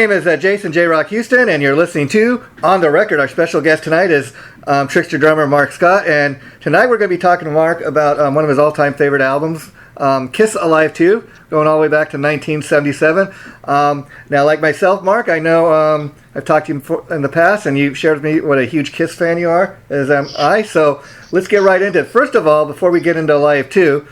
name is Jason J. Rock Houston, and you're listening to On the Record. Our special guest tonight is Trixter Drummer Mark Scott, and tonight we're going to be talking to Mark about one of his all-time favorite albums, Kiss Alive 2, going all the way back to 1977. Now, like myself, Mark, I know I've talked to you in the past, and you've shared with me what a huge Kiss fan you are, as am I, so let's get right into it. First of all, before we get into Alive 2,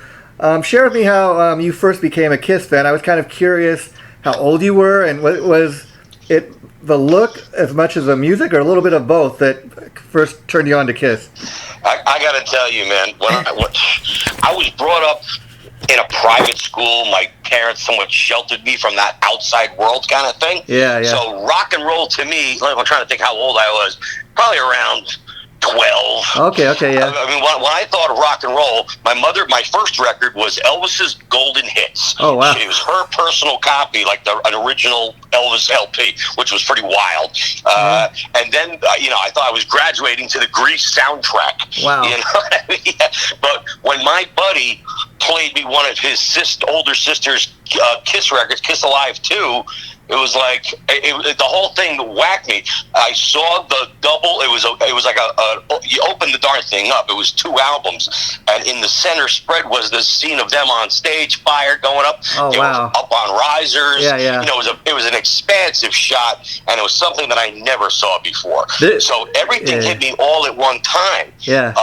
share with me how you first became a Kiss fan. I was kind of curious how old you were, and was it the look as much as the music, or a little bit of both, that first turned you on to Kiss? I got to tell you, man, I was brought up in a private school. My parents somewhat sheltered me from that outside world kind of thing. Yeah. So rock and roll to me, I'm trying to think how old I was, probably around 12. Okay, yeah. I mean, when I thought of rock and roll, my first record was Elvis's Golden Hits. Oh, wow. It was her personal copy, like an original Elvis LP, which was pretty wild. And then, I thought I was graduating to the Grease soundtrack. Wow. You know what I mean? Yeah. But when my buddy played me one of his older sister's Kiss records, Kiss Alive 2, it was like the whole thing whacked me. I saw the double. It was like you opened the darn thing up. It was 2 albums, and in the center spread was the scene of them on stage, fire going up. Oh, wow. Up on risers. Yeah. It was an expansive shot, and it was something that I never saw before. So everything hit me all at one time. Yeah.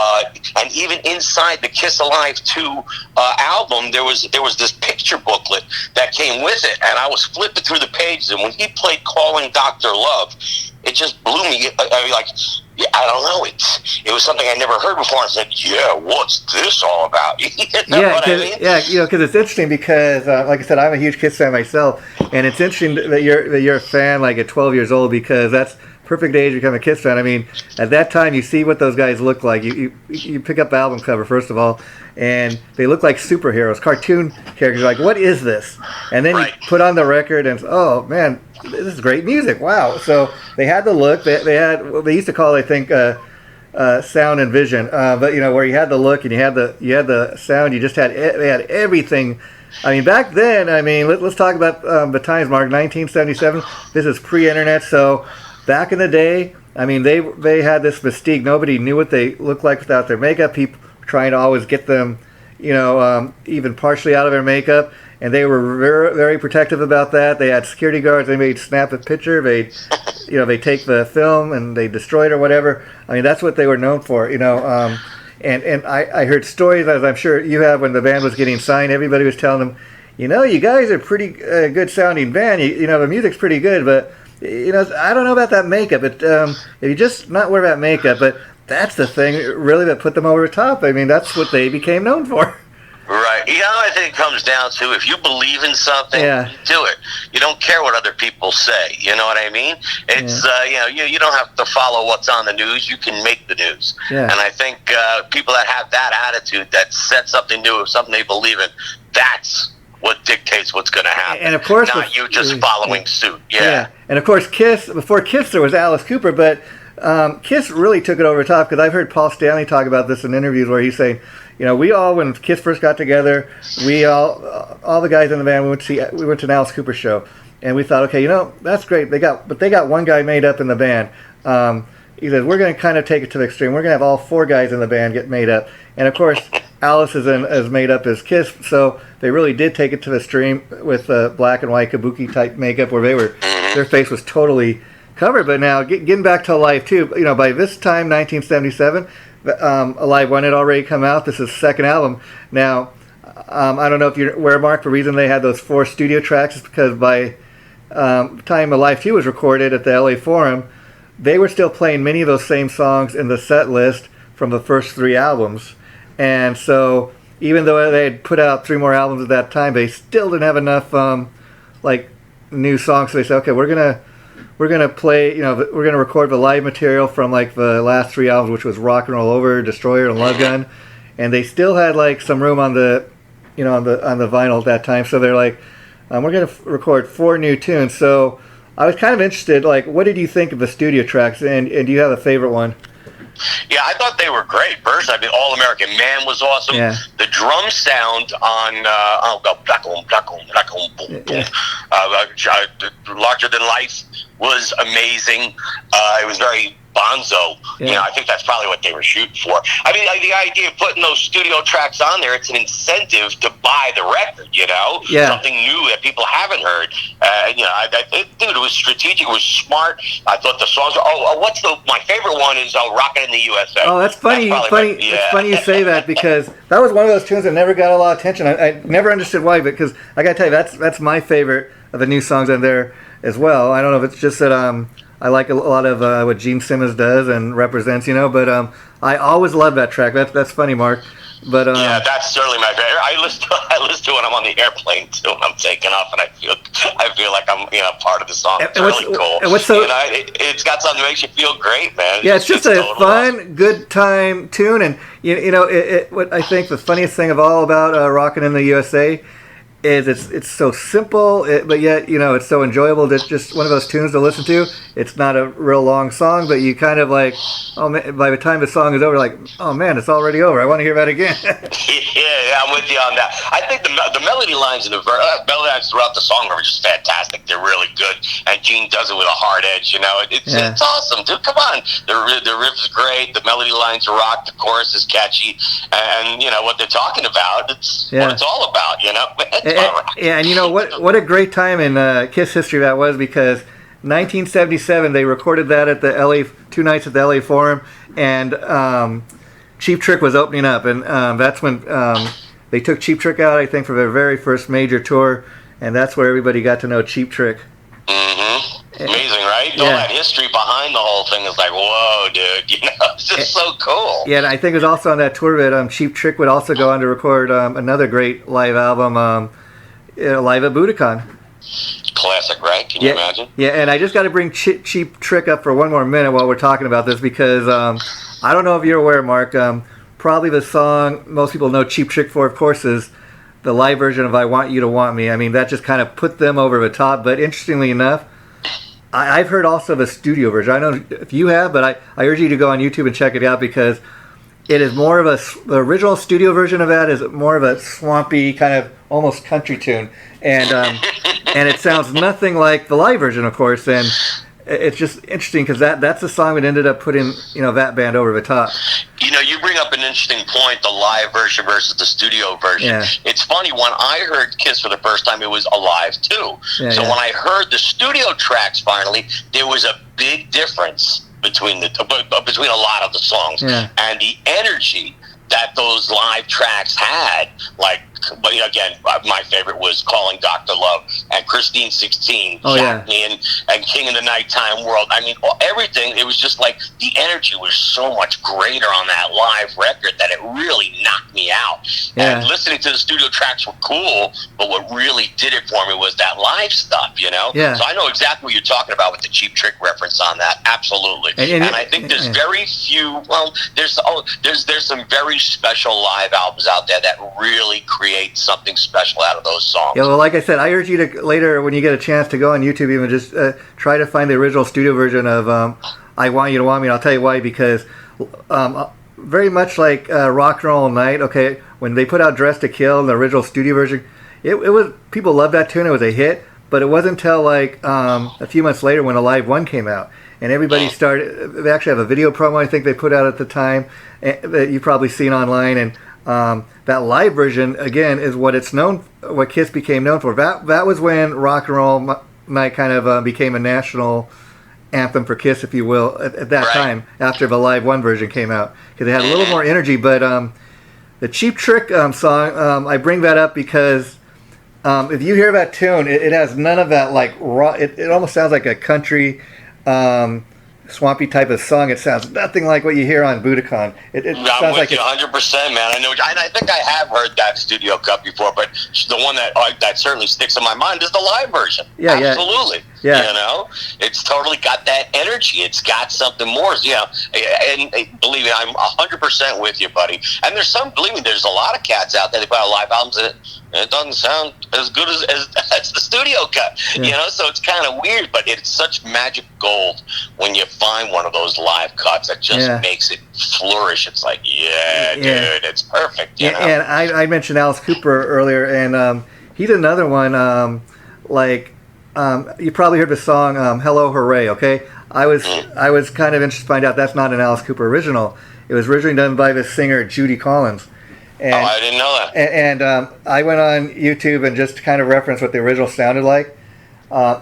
And even inside the Kiss Alive 2 album, there was this picture booklet that came with it, and I was flipping through the pages, and when he played Calling Dr. Love, it just blew me. I don't know. It was something I never heard before. I said, "Yeah, what's this all about?" You know what I mean? Yeah, because it's interesting because, like I said, I'm a huge Kiss fan myself, and it's interesting that you're a fan like at 12 years old, because that's perfect age to become a Kiss fan. I mean, at that time, you see what those guys look like. You pick up the album cover, first of all, and they look like superheroes, cartoon characters. You're like, what is this? And then you put on the record, and oh man, this is great music. Wow! So they had the look. They had what they used to call, I think, sound and vision. But where you had the look and you had the sound. They had everything. I mean, back then. I mean, let's talk about the times, Mark. 1977. This is pre-internet, so. Back in the day, I mean, they had this mystique. Nobody knew what they looked like without their makeup. People were trying to always get them, even partially out of their makeup, and they were very, very protective about that. They had security guards. They made snap a picture. They take the film and they destroy it or whatever. I mean, that's what they were known for. And I heard stories, as I'm sure you have, when the band was getting signed. Everybody was telling them, you guys are pretty good sounding band. The music's pretty good, but I don't know about that makeup. If you just not wear that makeup, but that's the thing really that put them over the top. I mean, that's what they became known for. Right. I think it comes down to, if you believe in something, do it. You don't care what other people say. You know what I mean? It's you don't have to follow what's on the news. You can make the news. Yeah. And I think people that have that attitude, that set something new, something they believe in, that's what dictates what's going to happen. And of course, not you just following suit. Yeah. And of course, before Kiss, there was Alice Cooper, but Kiss really took it over the top, because I've heard Paul Stanley talk about this in interviews where he's saying, we all, when Kiss first got together, we all the guys in the band, we went to an Alice Cooper show, and we thought, okay, that's great. They got one guy made up in the band. He says, we're going to kind of take it to the extreme. We're going to have all 4 guys in the band get made up. And of course, Alice is as made up as Kiss, so they really did take it to the extreme with black and white kabuki type makeup, where their face was totally covered. But now, getting back to Alive 2, by this time, 1977, Alive 1 had already come out. This is the second album. Now, I don't know if you're aware, Mark, the reason they had those 4 studio tracks is because by the time Alive 2 was recorded at the LA Forum, they were still playing many of those same songs in the set list from the first 3 albums. And so, even though they had put out 3 more albums at that time, they still didn't have enough new songs. So they said, okay, we're gonna play, we're gonna record the live material from the last 3 albums, which was Rock and Roll Over, Destroyer, and Love Gun. And they still had some room on the on the vinyl at that time. So they're like, we're gonna record 4 new tunes. So I was kind of interested, what did you think of the studio tracks, and do you have a favorite one? Yeah, I thought they were great. Personally, I mean, All American Man was awesome. Yeah. The drum sound on Larger Than Life was amazing. It was very bonzo. Yeah. You know, I think that's probably what they were shooting for. I mean, the idea of putting those studio tracks on there, it's an incentive to buy the record, you know? Yeah. Something new that people haven't heard. You know, dude, it was strategic. It was smart. I thought the songs were... my favorite one is Rockin' in the USA. Oh, that's funny. It's funny you say that, because that was one of those tunes that never got a lot of attention. I never understood why, because I got to tell you, that's my favorite of the new songs on there as well. I don't know if it's just that I like a lot of what Gene Simmons does and represents, you know, but I always love that track. That's funny, Mark. But yeah, that's certainly my favorite. I listen to it when I'm on the airplane too, when I'm taking off, and I feel like I'm part of the song. It's really cool. And what's so, it's got something that makes you feel great, man. Yeah, it's just a fun, good time tune, and you know what I think the funniest thing of all about Rockin' in the USA is it's so simple, but yet it's so enjoyable. It's just one of those tunes to listen to. It's not a real long song, but you kind of like, oh man, by the time the song is over, like, oh man, it's already over. I want to hear that again. Yeah, I'm with you on that. I think the melody lines and the melody lines throughout the song are just fantastic. They're really good, and Gene does it with a hard edge. It's awesome, dude. Come on, the riff is great. The melody lines rock. The chorus is catchy, and what they're talking about. It's what it's all about. Yeah, and what a great time in Kiss history that was, because 1977 they recorded that at the LA 2 nights at the LA Forum, and Cheap Trick was opening up, and that's when they took Cheap Trick out, I think, for their very first major tour, and that's where everybody got to know Cheap Trick. Mm-hmm. Amazing, right? All that history behind the whole thing is like, whoa, dude, it's just so cool. Yeah, and I think it was also on that tour that Cheap Trick would also go on to record another great live album, live at Budokan. Classic, right? Can you imagine? Yeah, and I just got to bring Cheap Trick up for one more minute while we're talking about this, because I don't know if you're aware, Mark, probably the song most people know Cheap Trick for, of course, is the live version of I Want You to Want Me. I mean, that just kind of put them over the top, but interestingly enough, I've heard also the studio version. I don't know if you have, but I urge you to go on YouTube and check it out, because it is more of the original studio version of that is more of a swampy kind of almost country tune, and and it sounds nothing like the live version, of course, and it's just interesting because that's the song that ended up putting that band over the top. You bring up an interesting point, the live version versus the studio version. Yeah. It's funny, when I heard Kiss for the first time, it was alive too. So when I heard the studio tracks finally, there was a big difference between a lot of the songs, and the energy that those live tracks had, but again, my favorite was Calling Dr. Love and Christine 16, and King in the Nighttime World. I mean, everything. It was just like the energy was so much greater on that live record that it really knocked me out. Yeah. And listening to the studio tracks were cool, but what really did it for me was that live stuff. Yeah. So I know exactly what you're talking about with the Cheap Trick reference on that. Absolutely. And I think there's very few. Well, there's some very special live albums out there that really create something special out of those songs. Yeah, well, like I said, I urge you to later, when you get a chance, to go on YouTube, even just try to find the original studio version of I Want You to Want Me. And I'll tell you why, because very much like Rock and Roll Night, okay, when they put out Dress to Kill in the original studio version, it was, people loved that tune, it was a hit, but it wasn't until a few months later when a live one came out. And everybody started, they actually have a video promo I think they put out at the time that you've probably seen online, and that live version, again, is what Kiss became known for. That was when Rock and Roll Night kind of became a national anthem for Kiss, if you will, at that time, after the live one version came out, because it had a little more energy. But the Cheap Trick song, I bring that up because if you hear that tune, it has none of that raw, it almost sounds like a country swampy type of song. It sounds nothing like what you hear on Budokan. It sounds like 100%, man. I know. I think I have heard that studio cut before, but the one that certainly sticks in my mind is the live version. Yeah, absolutely. Yeah. You know, it's totally got that energy. It's got something more. You know, and believe me, I'm 100% with you, buddy. And believe me, there's a lot of cats out there that put out live albums and it doesn't sound as good as the studio cut. Yeah. You know, so it's kind of weird, but it's such magic gold when you find one of those live cuts that just makes it flourish. It's like, dude, it's perfect. You know? And I mentioned Alice Cooper earlier, and he's another one. You probably heard the song "Hello Hooray." Okay, I was kind of interested to find out that's not an Alice Cooper original. It was originally done by the singer Judy Collins. And, I didn't know that. And I went on YouTube and just kind of referenced what the original sounded like.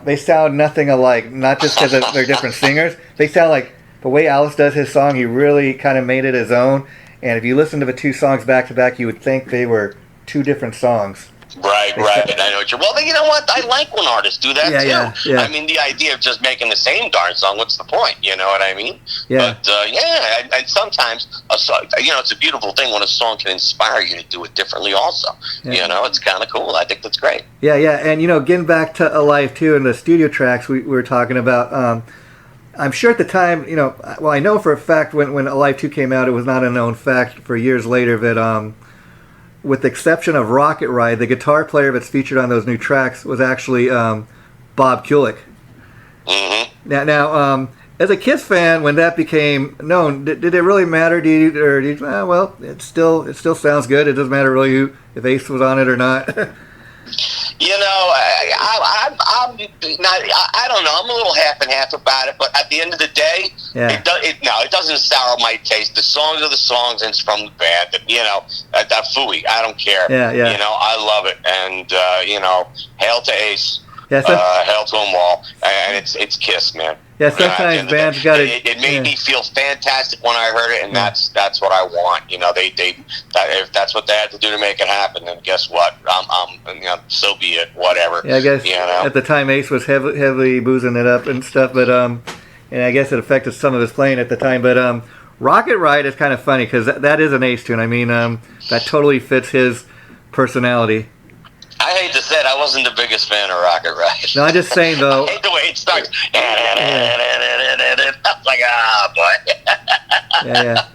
They sound nothing alike, not just because they're different singers. They sound like the way Alice does his song, he really kind of made it his own. And if you listen to the two songs back to back, you would think they were two different songs. Right. I know what you're. Well, you know what? I like when artists do that too. Yeah. I mean, the idea of just making the same darn song. What's the point? You know what I mean? Yeah. But and sometimes a song, you know, it's a beautiful thing when a song can inspire you to do it differently. Also, you know, it's kind of cool. I think that's great. Yeah. And you know, getting back to Alive 2 and the studio tracks we were talking about. I'm sure at the time, you know, well, I know for a fact when Alive 2 came out, it was not a known fact for years later that. With the exception of Rocket Ride, the guitar player that's featured on those new tracks was actually Bob Kulick. Mm-hmm. Now, as a Kiss fan, when that became known, did it really matter? Well, it still sounds good. It doesn't matter really if Ace was on it or not. You know, I don't know. I'm a little half and half about it, but at the end of the day, it doesn't sour my taste. The songs are the songs, and it's from the band. You know, that Fooey, I don't care. Yeah. You know, I love it, and you know, hail to Ace, hail to them all, and it's Kiss, man. Yeah, sometimes bands got it. It made me feel fantastic when I heard it, and that's what I want. You know, if that's what they had to do to make it happen, then guess what? You know, so be it. Whatever. Yeah, I guess you know? At the time Ace was heavily boozing it up and stuff, but and I guess it affected some of his playing at the time. But Rocket Ride is kind of funny because that is an Ace tune. I mean, that totally fits his personality. I hate to say it, I wasn't the biggest fan of Rocket Ride. No, I'm just saying though. I hate the way it starts. I'm like, boy. Yeah.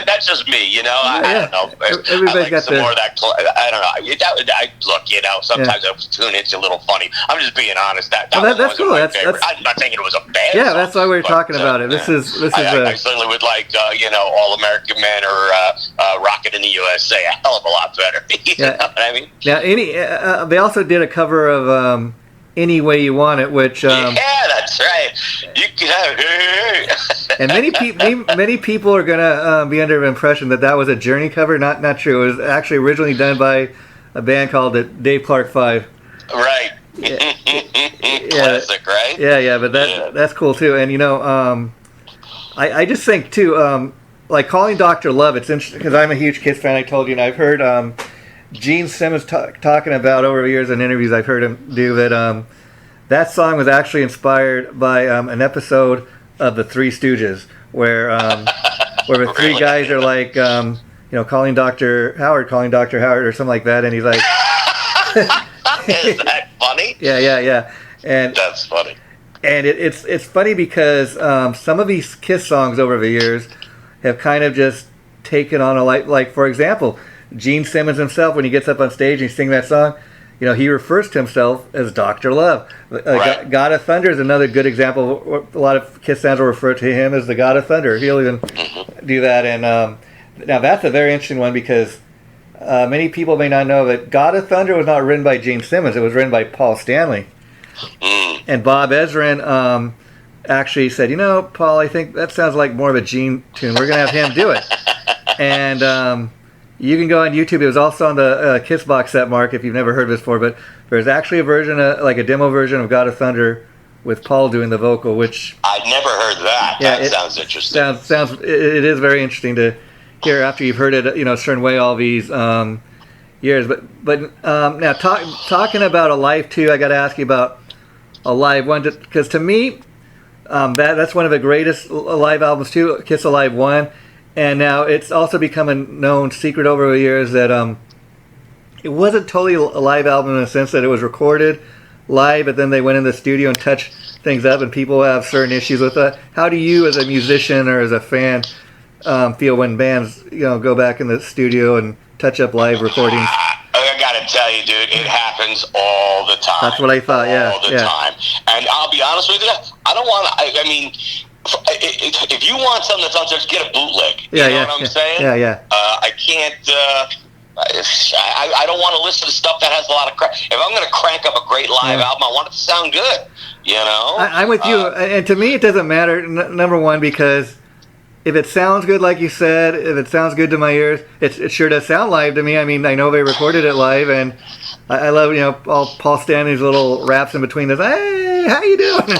That's just me, you know. I don't know. Everybody's like got some more of that. I don't know. Look, you know, sometimes I tune it's a little funny. I'm just being honest. That's cool. I'm not thinking it was a bad. Yeah, song, that's why we were talking about it. This is. I certainly would like you know, All American Men or Rocket in the USA a hell of a lot better. You know what I mean? Now, they also did a cover of Any Way You Want It, which that's right. You can have and many people are gonna be under the impression that was a Journey cover. Not true. It was actually originally done by a band called the Dave Clark 5. Right. Classic, right? Yeah. But that's cool too. And you know, I just think too, like Calling Dr. Love. It's interesting because I'm a huge Kiss fan. I told you, and I've heard Gene Simmons talking about over the years in interviews I've heard him do that that song was actually inspired by an episode of the Three Stooges where the three guys are like you know, calling Dr. Howard or something like that, and he's like is that funny? Yeah. And that's funny. And it's funny because some of these Kiss songs over the years have kind of just taken on a like for example, Gene Simmons himself, when he gets up on stage and he's singing that song, you know, he refers to himself as Dr. Love. Right. God of Thunder is another good example. A lot of Kiss fans will refer to him as the God of Thunder. He'll even do that. And now that's a very interesting one because many people may not know that God of Thunder was not written by Gene Simmons. It was written by Paul Stanley. And Bob Ezrin actually said, you know, Paul, I think that sounds like more of a Gene tune. We're going to have him do it. And you can go on YouTube. It was also on the Kiss box set, Mark, if you've never heard this before. But there's actually a version, like a demo version of God of Thunder with Paul doing the vocal, which... I'd never heard that. Yeah, that sounds interesting. It is very interesting to hear after you've heard it, you know, a certain way all these years. But now, talking about Alive 2, I got to ask you about Alive 1, because to me, that's one of the greatest live albums too, Kiss Alive 1. And now it's also become a known secret over the years that it wasn't totally a live album in the sense that it was recorded, live, but then they went in the studio and touched things up, and people have certain issues with that. How do you, as a musician or as a fan, feel when bands, go back in the studio and touch up live recordings? I gotta tell you, dude, it happens all the time. That's what I thought. All the time. And I'll be honest with you, I don't want to. I mean, if you want something that's on, just get a bootleg. You know what I'm saying? Yeah. I can't. I don't want to listen to stuff that has a lot of crap. If I'm going to crank up a great live album, I want it to sound good. I'm with you, and to me, it doesn't matter. Number one, because if it sounds good, like you said, if it sounds good to my ears, it sure does sound live to me. I mean, I know they recorded it live, and I love all Paul Stanley's little raps in between this. Hey, how you doing?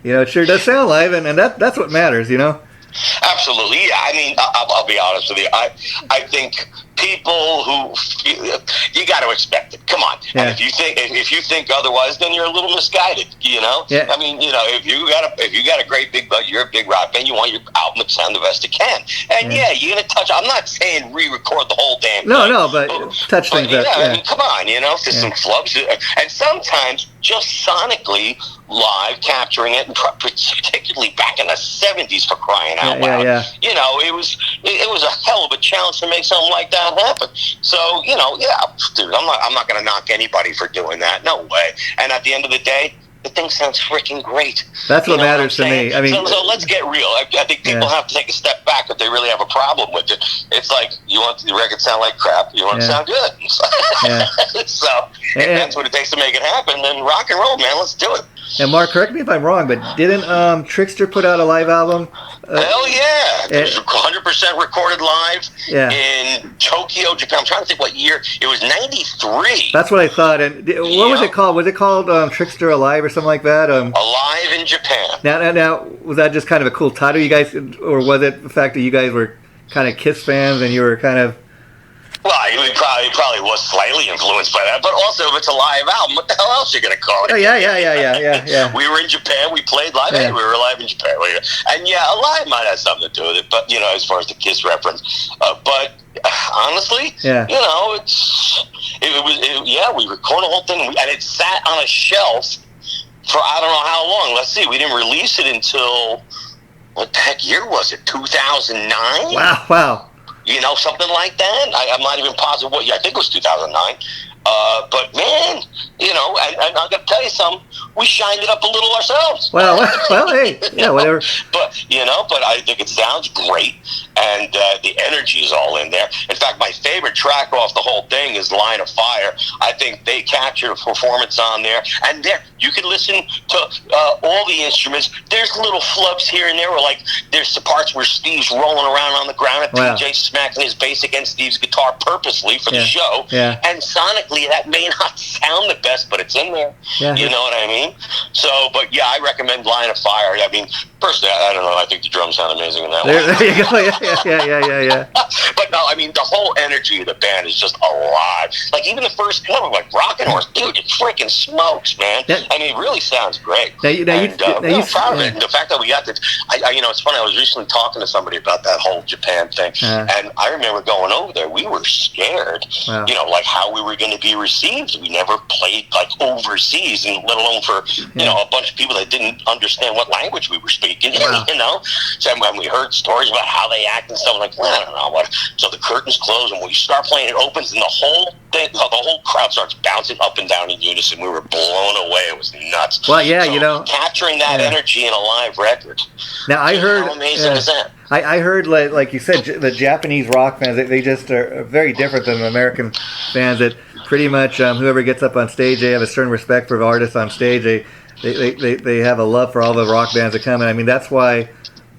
It sure does sound live, and that's what matters. Absolutely. Yeah. I mean, I'll be honest with you. I think people who you got to expect it. Come on. Yeah. And if you think otherwise, then you're a little misguided. Yeah. I mean, if you got a great big budget, you're a big rock band, you want your album to sound the best it can. And you're gonna touch. I'm not saying re-record the whole damn thing. No, but touch things up. I mean, come on. Just some flubs, and sometimes just sonically live capturing it, and particularly back in the 70s, for crying out loud. Yeah. It was a hell of a challenge to make something like that happen. So, dude, I'm not going to knock anybody for doing that. No way. And at the end of the day, the thing sounds freaking great. That's what matters to me. I mean, so let's get real. I think people have to take a step back if they really have a problem with it. It's like, you want the record to sound like crap, you want it to sound good. So if that's what it takes to make it happen, then rock and roll, man. Let's do it. And Mark, correct me if I'm wrong, but didn't Trixter put out a live album? Hell yeah! It was 100% recorded live in Tokyo, Japan. I'm trying to think what year. It was 93. That's what I thought. And what was it called? Was it called Trixter Alive or something like that? Alive in Japan. Now, was that just kind of a cool title, you guys, or was it the fact that you guys were kind of Kiss fans and you were kind of... Well, it probably was slightly influenced by that, but also if it's a live album, what the hell else are you going to call it? Oh, yeah. We were in Japan, we played live, we were live in Japan. And Alive might have something to do with it, but, as far as the Kiss reference. But honestly, we recorded the whole thing, and it sat on a shelf for I don't know how long. Let's see, we didn't release it until, what the heck year was it, 2009? Wow. Something like that. I'm not even positive what year. I think it was 2009. But man, and I'm going to tell you something. We shined it up a little ourselves. Well, hey, whatever. But I think it sounds great, and the energy is all in there. In fact, my favorite track off the whole thing is "Line of Fire." I think they captured a performance on there, and you can listen to all the instruments. There's little flubs here and there, where there's the parts where Steve's rolling around on the ground and PJ smacking his bass against Steve's guitar purposely for the show. Yeah. And sonically, that may not sound the best, but it's in there. Yeah. You know what I mean? So, but I recommend "Line of Fire." I mean, personally, I don't know. I think the drums sound amazing in that one. There you go. Yeah. But no, I mean, the whole energy of the band is just alive. Even the first cover, Rockin' Horse, dude, it freaking smokes, man. I mean, it really sounds great. I'm proud of it. And the fact that we got it's funny. I was recently talking to somebody about that whole Japan thing, and I remember going over there. We were scared, how we were going to be received. We never played overseas, and let alone for a bunch of people that didn't understand what language we were speaking. So when we heard stories about how they act and stuff, I don't know what. So the curtains close, and when we start playing, it opens, and the whole crowd starts bouncing up and down in unison. We were blown away. It was nuts. Well, so, capturing that energy in a live record. Now I heard, how amazing is that? I heard, like you said, the Japanese rock fans, they just are very different than the American fans. That pretty much whoever gets up on stage, they have a certain respect for artists on stage. They have a love for all the rock bands that come in. I mean, that's why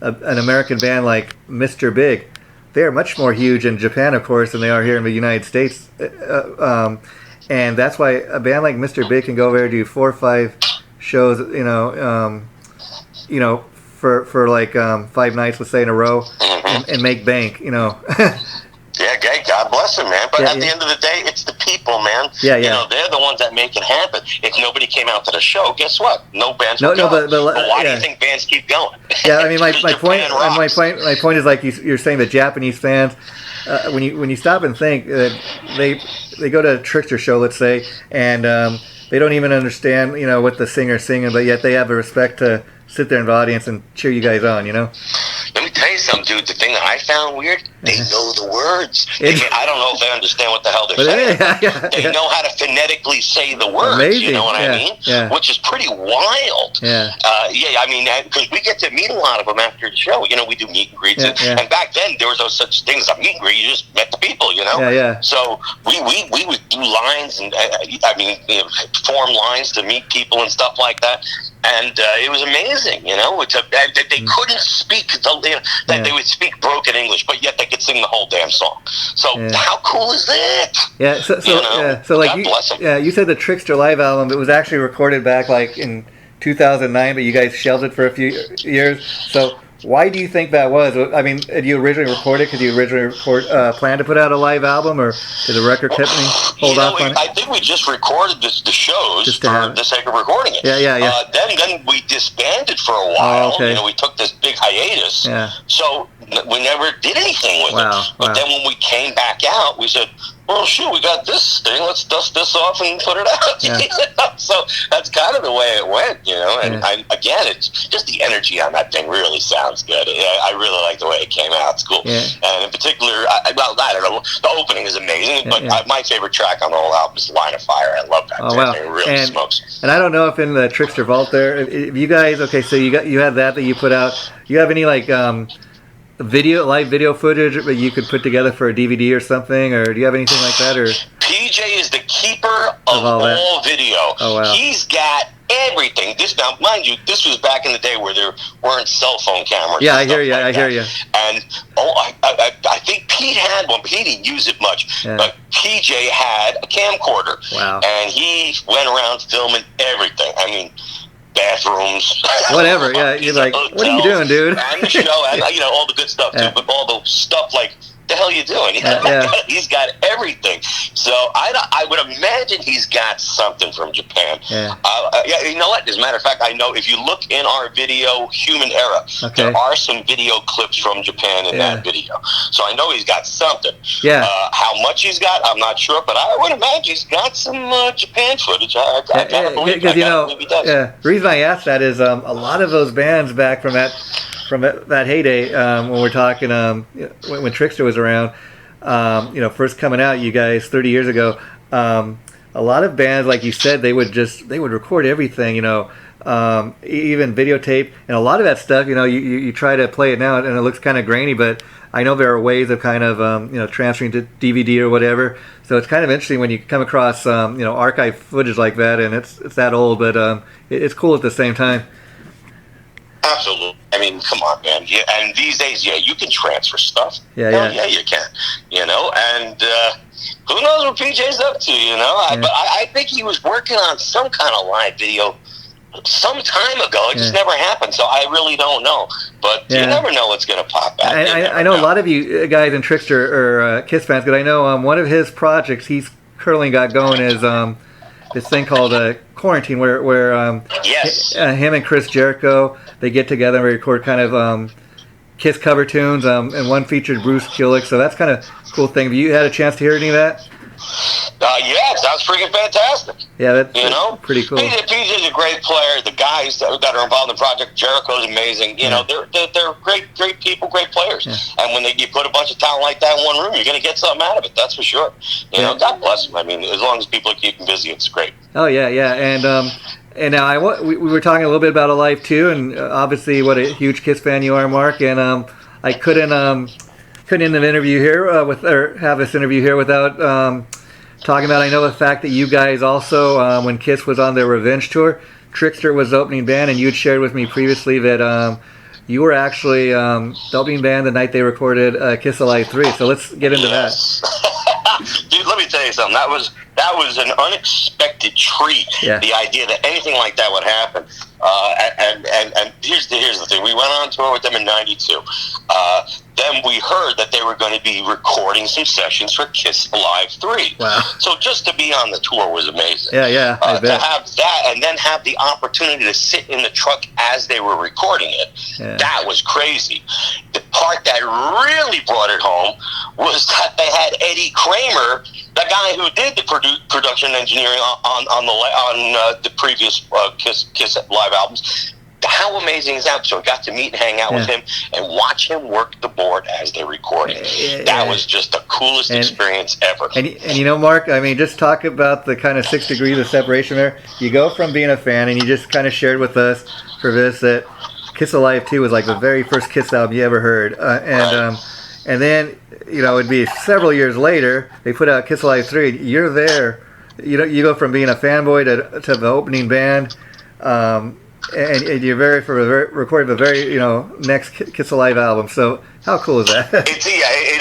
an American band like Mr. Big, they are much more huge in Japan, of course, than they are here in the United States. And that's why a band like Mr. Big can go over there and do 4 or 5 shows, for 5 nights, let's say, in a row, and make bank, Yeah, God bless them, man. But at the end of the day, it's the people, man. Yeah. They're the ones that make it happen. If nobody came out to the show, guess what? No bands would go. But why do you think bands keep going? Yeah, I mean, my point is, like you're saying, the Japanese fans, when you stop and think that they go to a Trixter show, let's say, and they don't even understand, you know, what the singer's singing, but yet they have a respect to sit there in the audience and cheer you guys on, you know? Let me tell you something, dude. The thing that I found weird, they know the words. I don't know if they understand what the hell they're saying. They know how to phonetically say the words. Amazing. You know what I mean? Yeah. Which is pretty wild. Yeah. I mean, because we get to meet a lot of them after the show. You know, we do meet and greets. And back then, there was no such thing as a meet and greet. You just met the people, you know? Yeah. So we would do lines and, form lines to meet people and stuff like that. And it was amazing, you know. They couldn't speak. They would speak broken English, but yet they could sing the whole damn song. So how cool is that? Yeah. So like you said the Trixter live album. It was actually recorded back like in 2009, but you guys shelved it for a few years. So why do you think that was? I mean, did you originally record it? Could you originally plan to put out a live album, or did the record company hold off on it? I think we just recorded the shows for the sake of recording it. Yeah. Then we disbanded for a while. Oh, okay. You know, we took this big hiatus. Yeah. So we never did anything with it. But then when we came back out, we said, well, shoot, we got this thing. Let's dust this off and put it out. Yeah. So that's kind of the way it went, you know. And again, it's just the energy on that thing really sounds good. I really like the way it came out. It's cool. Yeah. And in particular, I don't know, the opening is amazing. But my favorite track on the whole album is Line of Fire. I love that. Oh, wow. It really smokes. And I don't know if in the Trixter Vault there, if you guys, so you had that you put out. You have any like live video footage that you could put together for a DVD or something, or do you have anything like that? Or PJ is the keeper of all video. Oh, wow. He's got everything. Now, mind you, this was back in the day where there weren't cell phone cameras. Yeah, I hear you. And I think Pete had one, but he didn't use it much. Yeah. But PJ had a camcorder. Wow. And he went around filming everything. I mean, bathrooms, whatever. Yeah, you're like, what are you doing, dude? And the show, and all the good stuff too. But all the stuff like, the hell are you doing? He's got everything. So I would imagine he's got something from Japan. Yeah. You know what? As a matter of fact, I know if you look in our video, Human Era, there are some video clips from Japan in that video. So I know he's got something. Yeah. How much he's got, I'm not sure, but I would imagine he's got some Japan footage. I gotta believe he does. Yeah. The reason I asked that is a lot of those bands back from that heyday, when we're talking, when Trixter was around, first coming out, you guys 30 years ago, a lot of bands, like you said, they would record everything, even videotape, and a lot of that stuff, you try to play it now and it looks kind of grainy, but I know there are ways of kind of, transferring to DVD or whatever. So it's kind of interesting when you come across, archive footage like that, and it's that old, but it's cool at the same time. Absolutely. I mean, come on, man. Yeah, and these days, you can transfer stuff. Yeah, you can. And who knows what PJ's up to, But I think he was working on some kind of live video some time ago. It just never happened, so I really don't know. But you never know what's going to pop out. I know a lot of you guys in Trixter or Kiss fans, because I know one of his projects he's currently got going is this thing called Quarantine, where him and Chris Jericho, they get together and record kind of Kiss cover tunes, and one featured Bruce Kulick, so that's kind of a cool thing. Have you had a chance to hear any of that? Yeah, it sounds freaking fantastic. Yeah, that's pretty cool. PJ's a great player. The guys that are involved in the project, Jericho's amazing. They're great people, great players. Yeah. And when you put a bunch of talent like that in one room, you're going to get something out of it. That's for sure. God bless them. I mean, as long as people are keeping busy, it's great. Oh yeah, and now we were talking a little bit about a life too, and obviously what a huge Kiss fan you are, Mark. And I couldn't end the interview here have this interview here without talking about. I know the fact that you guys also, when Kiss was on their Revenge tour, Trixter was the opening band, and you had shared with me previously that you were actually the opening band the night they recorded Kiss Alive 3. So let's get into that. Dude, let me tell you something. That was an unexpected treat. Yeah. The idea that anything like that would happen. And here's the thing. We went on tour with them in '92. Then we heard that they were going to be recording some sessions for Kiss Alive 3. Wow. So just to be on the tour was amazing. Yeah, I bet. To have that and then have the opportunity to sit in the truck as they were recording it, that was crazy. The part that really brought it home was that they had Eddie Kramer, the guy who did the production engineering on the previous Kiss live albums. How amazing is that? So I got to meet and hang out with him and watch him work the board as they recorded. That was just the coolest experience ever. And you know, Mark, I mean, just talk about the kind of 6 degrees of separation there. You go from being a fan, and you just kind of shared with us for this that Kiss Alive 2 was like the very first Kiss album you ever heard. And then, you know, it'd be several years later, they put out Kiss Alive 3. You're there. You go from being a fanboy to the opening band. And you're recording the very next Kiss Alive album. So how cool is that? It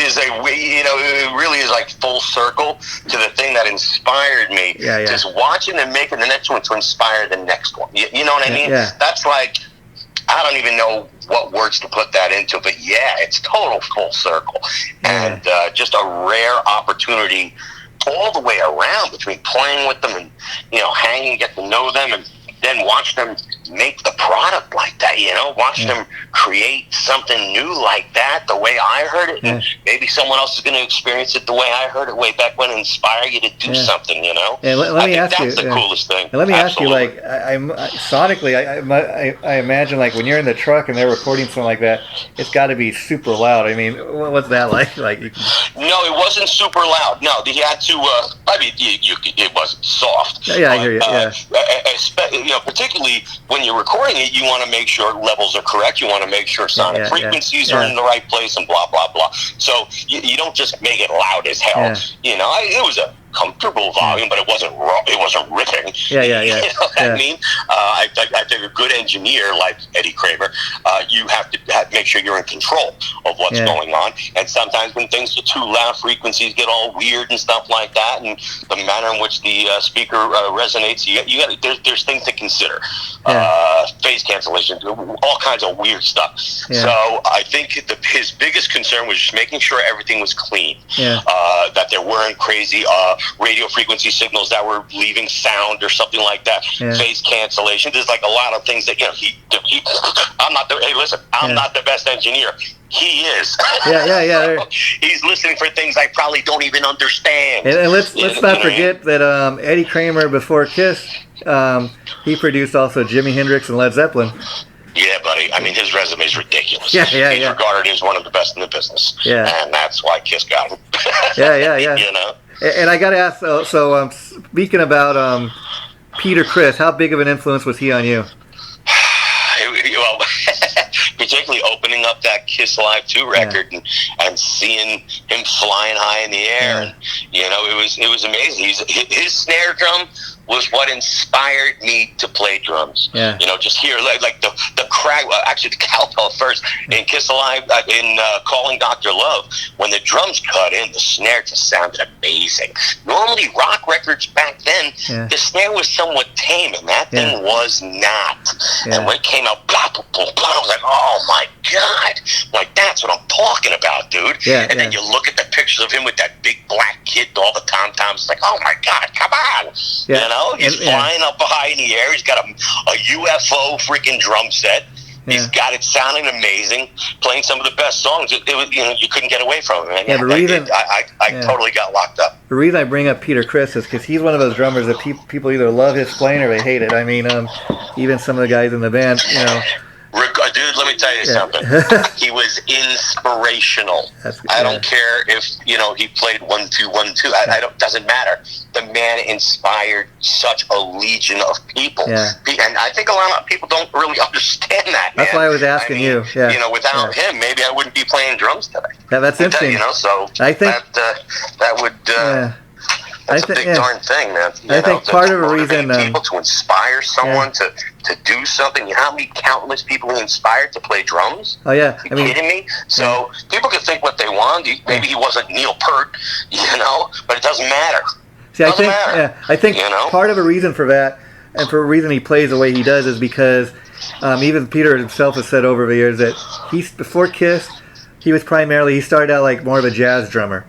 is it really is like full circle to the thing that inspired me. Yeah. Just watching and making the next one to inspire the next one. You know what I mean? Yeah. That's like, I don't even know what words to put that into, but yeah, it's total full circle. And just a rare opportunity all the way around between playing with them and hanging, get to know them, and then watch them make the product like that, watch them create something new like that, the way I heard it. And maybe someone else is going to experience it the way I heard it way back when and inspire you to do something, Yeah, let me ask you. That's the coolest thing. And let me ask you, like, sonically, I imagine, like, when you're in the truck and they're recording something like that, it's got to be super loud. I mean, what's that like? No, it wasn't super loud. No, he had to, it wasn't soft. Yeah, I hear you, particularly when you're recording it, you want to make sure levels are correct. You want to make sure sonic frequencies are in the right place and blah, blah, blah. So you don't just make it loud as hell. It was a comfortable volume, but it wasn't ripping. Yeah. You know what I mean? I think a good engineer like Eddie Kramer, you have to make sure you're in control of what's going on. And sometimes when things are too loud, frequencies get all weird and stuff like that, and the manner in which the speaker resonates, there's things to consider. Phase cancellation, all kinds of weird stuff. So I think his biggest concern was just making sure everything was clean, that there weren't crazy radio frequency signals that were leaving sound or something like that. Phase cancellation. There's like a lot of things that I'm not the best engineer. He is. He's listening for things I probably don't even understand. And let's not forget that Eddie Kramer, before Kiss, he produced also Jimi Hendrix and Led Zeppelin. Yeah, buddy. I mean, his resume is ridiculous. He's regarded as one of the best in the business. And that's why Kiss got him. And I got to ask, so speaking about Peter Criss, how big of an influence was he on you? Well, particularly opening up that Kiss Live 2 record and seeing him flying high in the air. And, it was amazing. His snare drum was what inspired me to play drums. Just hear like the crack, actually the cowbell first in Kiss Alive, in Calling Dr. Love, when the drums cut in, the snare just sounded amazing. Normally rock records back then, the snare was somewhat tame, and that thing was not. And when it came out, blah, blah, blah, blah, I was like, oh my God, like that's what I'm talking about, dude. And then you look at the pictures of him with that big black kid, all the tom-toms, it's like, oh my God, come on. He's flying up high in the air. He's got a UFO freaking drum set. He's got it sounding amazing, playing some of the best songs. It was, you couldn't get away from him. And I totally got locked up. The reason I bring up Peter Criss is because he's one of those drummers that people either love his playing or they hate it. I mean, even some of the guys in the band, Dude, let me tell you something. He was inspirational. I don't care if he played 1-2-1-2. Doesn't matter. The man inspired such a legion of people, and I think a lot of people don't really understand that. That's why I was asking you. Without him, maybe I wouldn't be playing drums today. That's interesting. So I think that would. That's a big darn thing, man. I think part of the reason people to inspire someone to do something. You know how many countless people he inspired to play drums? Oh yeah, Are you kidding me? So people can think what they want. Maybe he wasn't Neil Peart, but it doesn't matter. See, I think part of the reason for that, and for a reason he plays the way he does, is because even Peter himself has said over the years that before Kiss, he started out like more of a jazz drummer.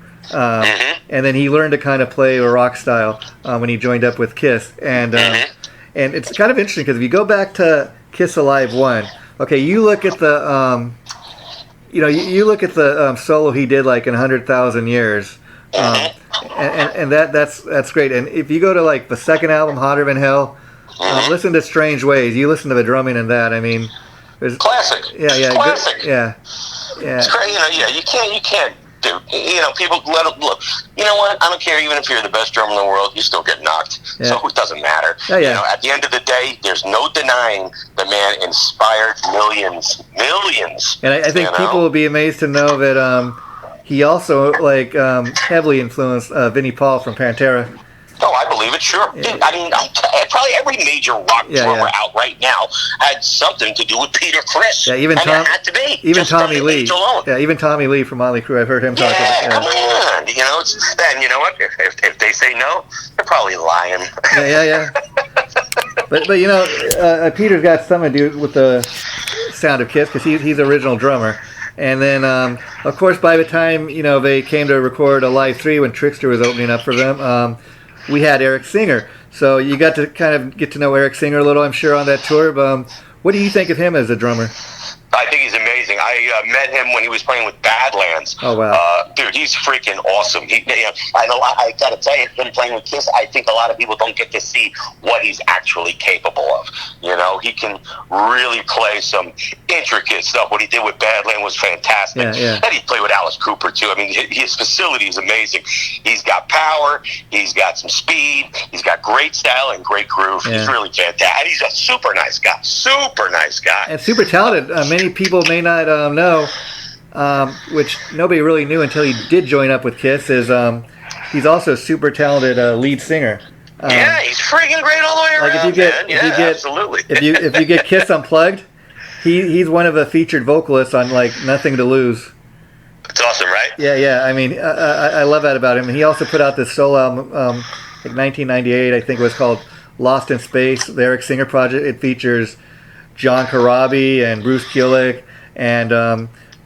And then he learned to kind of play a rock style when he joined up with Kiss. And it's kind of interesting because if you go back to Kiss Alive 1, okay, you look at the you look at the solo he did like in 100,000 Years, and that's great. And if you go to like the second album, Hotter Than Hell, listen to Strange Ways. You listen to the drumming in that. I mean, classic. Yeah, classic. Good, yeah. It's great. You can't. People let it look. You know what? I don't care. Even if you're the best drummer in the world, you still get knocked. Yeah. So it doesn't matter. Oh, yeah. At the end of the day, there's no denying the man inspired millions. And I think people will be amazed to know that he also heavily influenced Vinnie Paul from Pantera. Oh, I believe it, sure. Yeah. Dude, I mean, probably every major rock drummer out right now had something to do with Peter Criss. Yeah, even it had to be. Even Tommy Lee. Yeah, even Tommy Lee from Motley Crue. I've heard him talk about it. Yeah, come on. And you know what? If they say no, they're probably lying. Yeah. But Peter's got something to do with the sound of Kiss because he's the original drummer. And then, of course, by the time they came to record a Live 3 when Trixter was opening up for them, we had Eric Singer. So you got to kind of get to know Eric Singer a little, I'm sure, on that tour. But what do you think of him as a drummer? I think he's amazing. I met him when he was playing with Badlands. Oh, wow. Dude, he's freaking awesome. I got to tell you, him playing with Kiss, I think a lot of people don't get to see what he's actually capable of. He can really play some intricate stuff. What he did with Badlands was fantastic. Yeah. And he played with Alice Cooper, too. I mean, his facility is amazing. He's got power. He's got some speed. He's got great style and great groove. Yeah. He's really fantastic. And he's a super nice guy. And super talented. Many people may not know, which nobody really knew until he did join up with Kiss, is he's also a super talented lead singer. Yeah, he's freaking great all the way around. Absolutely. If you get Kiss Unplugged, he's one of the featured vocalists on Nothing to Lose. That's awesome, right? Yeah. I mean, I love that about him. And he also put out this solo album, 1998, I think it was called Lost in Space, the Eric Singer project. It features John Corabi and Bruce Kulick, and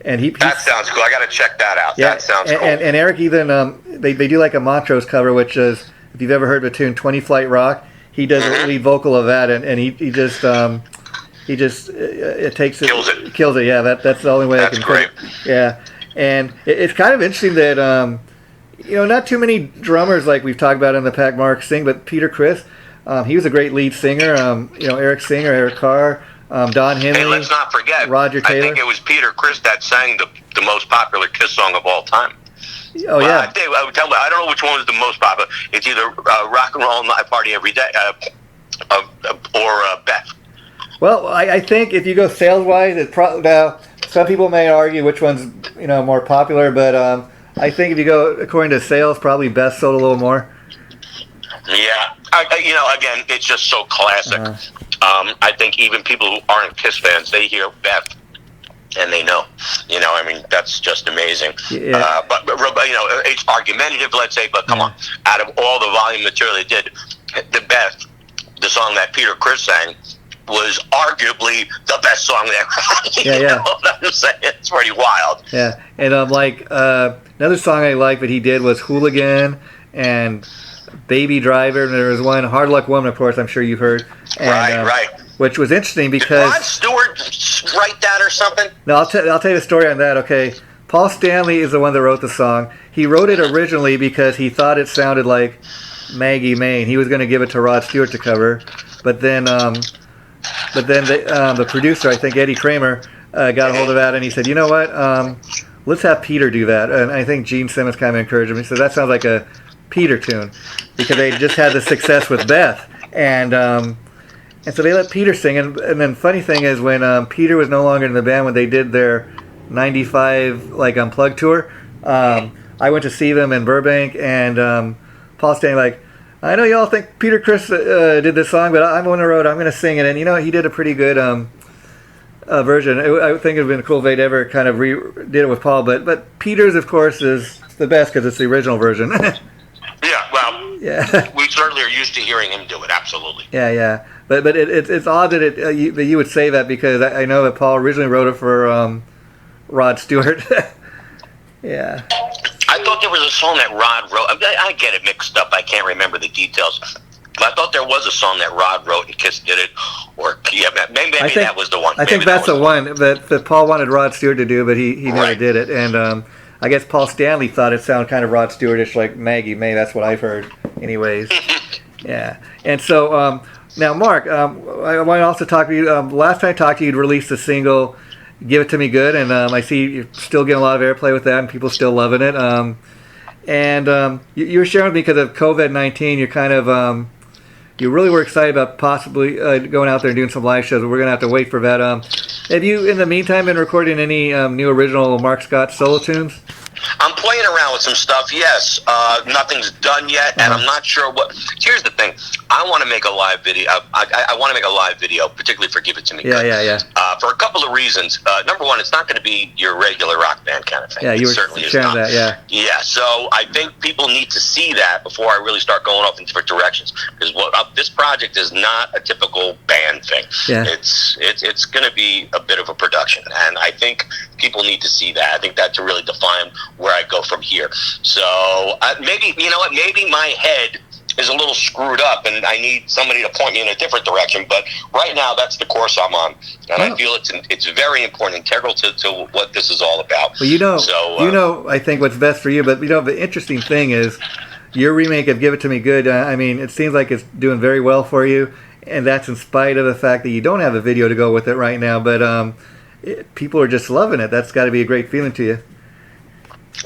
he. That sounds cool. I got to check that out. Yeah, that sounds cool. And Eric even they do a Montrose cover, which is, if you've ever heard the tune 20 Flight Rock, he does the lead vocal of that, and he just it takes it kills it. Yeah, that's the only way I can put it. Yeah, and it's kind of interesting that not too many drummers like we've talked about in the pack Mark sing, but Peter Criss, he was a great lead singer. Eric Singer, Eric Carr. Don Henley. Hey, let's not forget Roger Taylor. I think it was Peter Criss that sang the most popular Kiss song of all time. Oh, yeah. I don't know which one was the most popular. It's either Rock and Roll Night Party Every Day or Beth. Well, I think if you go sales-wise, now some people may argue which one's more popular, but I think if you go according to sales, probably Beth sold a little more. Yeah. Again, it's just so classic. I think even people who aren't Kiss fans, they hear Beth and they know. I mean, that's just amazing. Yeah. But it's argumentative, let's say, but come on. Out of all the volume material they did, the song that Peter Criss sang was arguably the best song they ever had. Yeah. I'm saying? It's pretty wild. Yeah. And another song I liked that he did was Hooligan and Baby Driver, and there was one, Hard Luck Woman, of course, I'm sure you've heard. And, right. Which was interesting because... Did Rod Stewart write that or something? No, I'll tell you the story on that, okay? Paul Stanley is the one that wrote the song. He wrote it originally because he thought it sounded like Maggie May. He was going to give it to Rod Stewart to cover. But then the producer, I think Eddie Kramer, got a hold of that, and he said, you know what? Let's have Peter do that. And I think Gene Simmons kind of encouraged him. He said, that sounds like a Peter tune, because they just had the success with Beth, and so they let Peter sing. And then funny thing is, when Peter was no longer in the band, when they did their '95 Unplugged tour, I went to see them in Burbank, and Paul Stanley I know y'all think Peter Criss did this song, but I'm on the road. I'm going to sing it, and he did a pretty good version. I think it would have been cool if they'd ever kind of did it with Paul, but Peter's, of course, is the best because it's the original version. Yeah, well, yeah. We certainly are used to hearing him do it, absolutely. Yeah. But it's odd that you would say that, because I know that Paul originally wrote it for Rod Stewart. Yeah. I thought there was a song that Rod wrote. I get it mixed up. I can't remember the details. I thought there was a song that Rod wrote and Kiss did it, or maybe that was the one. I think that's the one that Paul wanted Rod Stewart to do, but he never did it. And I guess Paul Stanley thought it sounded kind of Rod Stewartish, like Maggie May. That's what I've heard, anyways. Yeah. And so now, Mark, I want to also talk to you. Last time I talked to you, you'd released a single, "Give It to Me Good," and I see you're still getting a lot of airplay with that, and people still loving it. And you were sharing with me because of COVID-19, you're kind of you really were excited about possibly going out there and doing some live shows, but we're going to have to wait for that. Have you, in the meantime, been recording any new original Mark Scott solo tunes? I'm playing around with some stuff, yes. Nothing's done yet, and I'm not sure what... Here's the thing. I want to make a live video. I want to make a live video, particularly for Give It To Me Good. Yeah. For a couple of reasons. Number one, it's not going to be your regular rock band kind of thing. Yeah, you were sharing that, yeah. Yeah, so I think people need to see that before I really start going off in different directions. Because this project is not a typical band thing. Yeah. It's going to be a bit of a production, and I think people need to see that. I think that to really define where I go from here. So maybe, you know what, maybe my head is a little screwed up and I need somebody to point me in a different direction, but right now that's the course I'm on, and I feel it's very important, integral to what this is all about. Well, I think what's best for you, but the interesting thing is your remake of Give It To Me Good, I mean, it seems like it's doing very well for you, and that's in spite of the fact that you don't have a video to go with it right now, but people are just loving it. That's got to be a great feeling to you.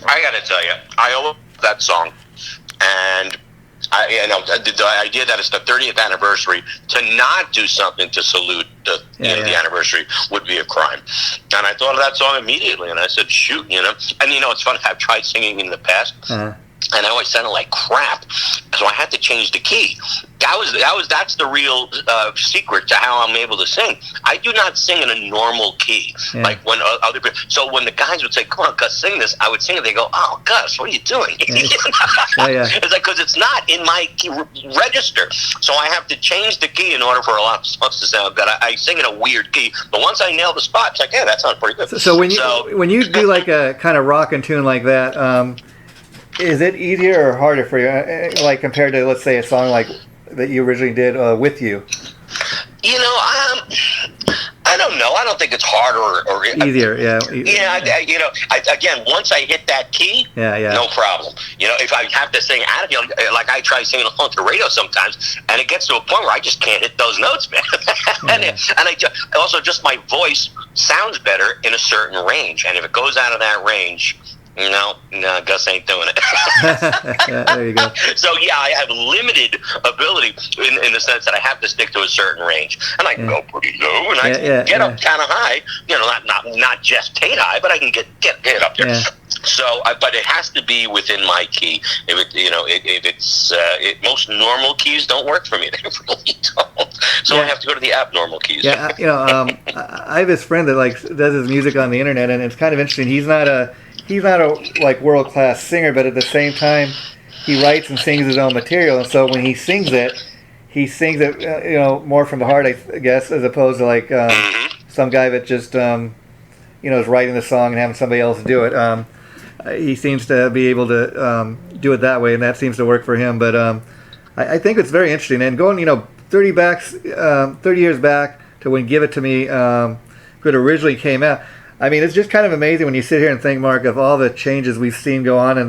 I got to tell you, I love that song, and the idea that it's the 30th anniversary, to not do something to salute the anniversary would be a crime. And I thought of that song immediately, and I said, shoot, and it's funny, I've tried singing in the past, and I always sounded like crap, so I had to change the key. That's the real secret to how I'm able to sing. I do not sing in a normal key, like when other people. So when the guys would say, "Come on, Gus, sing this," I would sing it. They go, "Oh, Gus, what are you doing?" It's like, because it's not in my key register, so I have to change the key in order for a lot of songs to sound good. I sing in a weird key, but once I nail the spot, it's like, "Yeah, that sounds pretty good." So when you do like a kind of rockin' tune like that, is it easier or harder for you, like compared to, let's say, a song like that you originally did With You? I don't know. I don't think it's harder or easier. Again, once I hit that key, no problem. If I have to sing out of like I try singing along to the radio sometimes, and it gets to a point where I just can't hit those notes, man. and also just my voice sounds better in a certain range, and if it goes out of that range, no, Gus ain't doing it. There you go. So I have limited ability in the sense that I have to stick to a certain range, and I can go pretty low, and I can get up kind of high. Not just Tate high, but I can get up there. Yeah. So, but it has to be within my key. Most normal keys don't work for me. They really don't. So I have to go to the abnormal keys. Yeah, I have this friend that does his music on the internet, and it's kind of interesting. He's not a world-class singer, but at the same time, he writes and sings his own material. And so when he sings it more from the heart, I guess, as opposed to some guy that just is writing the song and having somebody else do it. He seems to be able to do it that way, and that seems to work for him. But I think it's very interesting. And going 30 years back to when Give It To Me Good originally came out. I mean, it's just kind of amazing when you sit here and think, Mark, of all the changes we've seen go on. And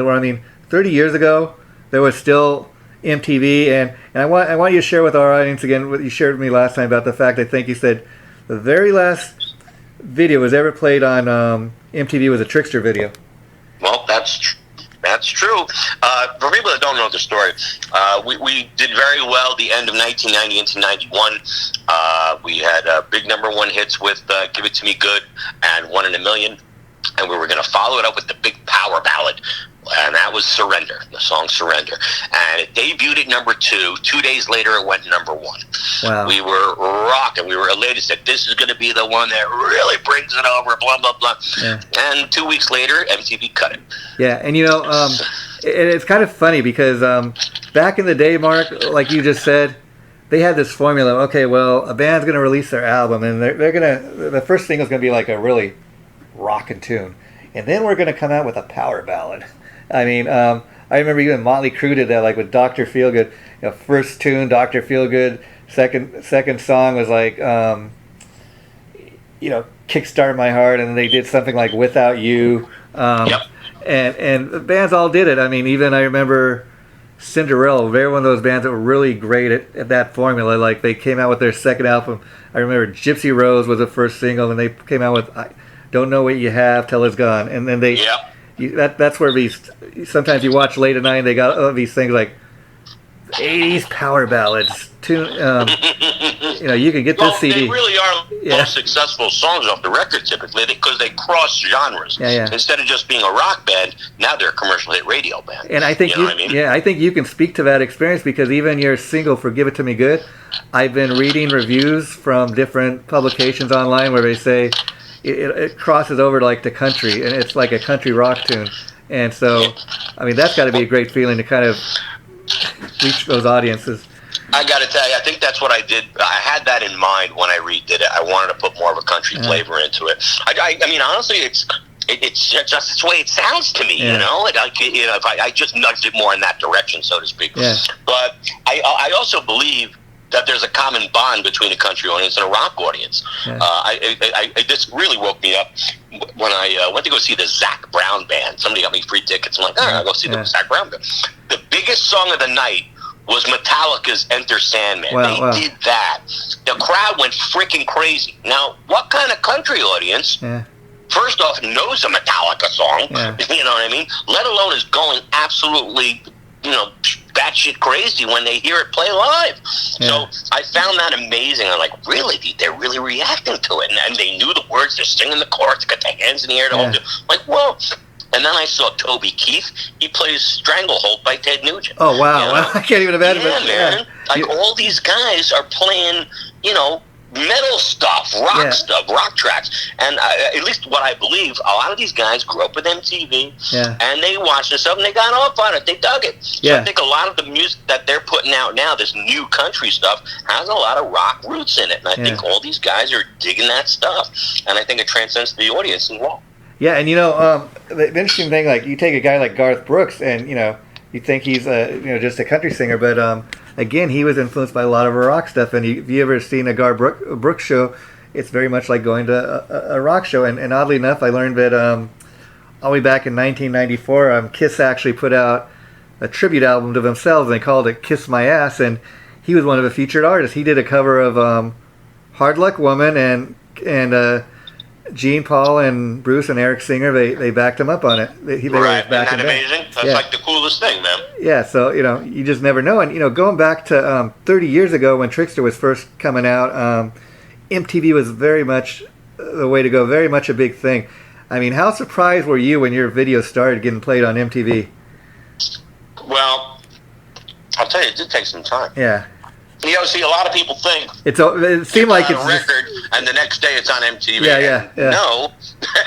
30 years ago, there was still MTV. And I want you to share with our audience again what you shared with me last time about the fact, I think you said, the very last video was ever played on MTV was a Trixter video. Well, that's true. For people that don't know the story, we did very well the end of 1990 into 91. We had big #1 hits with Give It To Me Good and One in a Million, and we were going to follow it up with the big power ballad, and that was Surrender, the song Surrender. And it debuted at #2. 2 days later, it went #1. Wow. We were rocking. We were elated. Said, this is going to be the one that really brings it over, blah, blah, blah. Yeah. And 2 weeks later, MTV cut it. Yeah, and it's kind of funny because back in the day, Mark, like you just said, they had this formula. Okay, well, a band's going to release their album, and they're going to, the first single is going to be like a really rockin' tune. And then we're going to come out with a power ballad. I mean, I I remember even Motley Crue did that, like with Dr. Feelgood. First tune, Dr. Feelgood. Second song was like, Kickstart My Heart, and then they did something like Without You. And the bands all did it. I mean, even I remember Cinderella, very one of those bands that were really great at that formula. Like they came out with their second album. I remember Gypsy Rose was the first single, and they came out with I Don't Know What You Have Till It's Gone. And then that's where these, sometimes you watch late at night and they got these things like 80s power ballads. You can get this CD. They really are most successful songs off the record typically because they cross genres. Instead of just being a rock band, now they're a commercial hit radio band. And I think I think you can speak to that experience because even your single for Give It To Me Good, I've been reading reviews from different publications online where they say it crosses over to like the country, and it's like a country rock tune. And so, I mean, that's got to be a great feeling to kind of reach those audiences. I got to tell you, I think that's what I did. I had that in mind when I redid it. I wanted to put more of a country flavor into it. I mean, honestly, it's just the way it sounds to me. If I just nudged it more in that direction, so to speak. But I also believe that there's a common bond between a country audience and a rock audience. This really woke me up when I went to go see the Zac Brown Band. Somebody got me free tickets. I'm like, all right, I'll go see the Zac Brown Band. The biggest song of the night was Metallica's Enter Sandman. They did that. The crowd went freaking crazy. Now, what kind of country audience, first off, knows a Metallica song, you know what I mean? Let alone is going absolutely, batshit crazy when they hear it play live. So I found that amazing. I'm like, really? They're really reacting to it. And they knew the words. They're singing the chorus. They got their hands in the air. Like, whoa. And then I saw Toby Keith. He plays Stranglehold by Ted Nugent. Oh, wow. Well, I can't even imagine that. Man. Like, all these guys are playing, metal stuff, rock tracks. And at least what I believe, a lot of these guys grew up with MTV, and they watched this stuff, and they got off on it. They dug it. So I think a lot of the music that they're putting out now, this new country stuff, has a lot of rock roots in it. And I think all these guys are digging that stuff. And I think it transcends the audience as well. Yeah, and the interesting thing, like you take a guy like Garth Brooks, and you think he's just a country singer, but again, he was influenced by a lot of rock stuff. And if you ever seen a Garth Brooks show, it's very much like going to a rock show. And oddly enough, I learned that all the way back in 1994, Kiss actually put out a tribute album to themselves, and they called it Kiss My Ass, and he was one of the featured artists. He did a cover of Hard Luck Woman, and Gene, Paul, and Bruce and Eric Singer, they backed him up on it. They Isn't that amazing? That's like the coolest thing, man. Yeah, so, you just never know. And, going back to 30 years ago when Trixter was first coming out, MTV was very much the way to go, very much a big thing. I mean, how surprised were you when your video started getting played on MTV? Well, I'll tell you, it did take some time. Yeah. See, a lot of people think it seemed like it's on a record, and the next day it's on MTV. Yeah. No,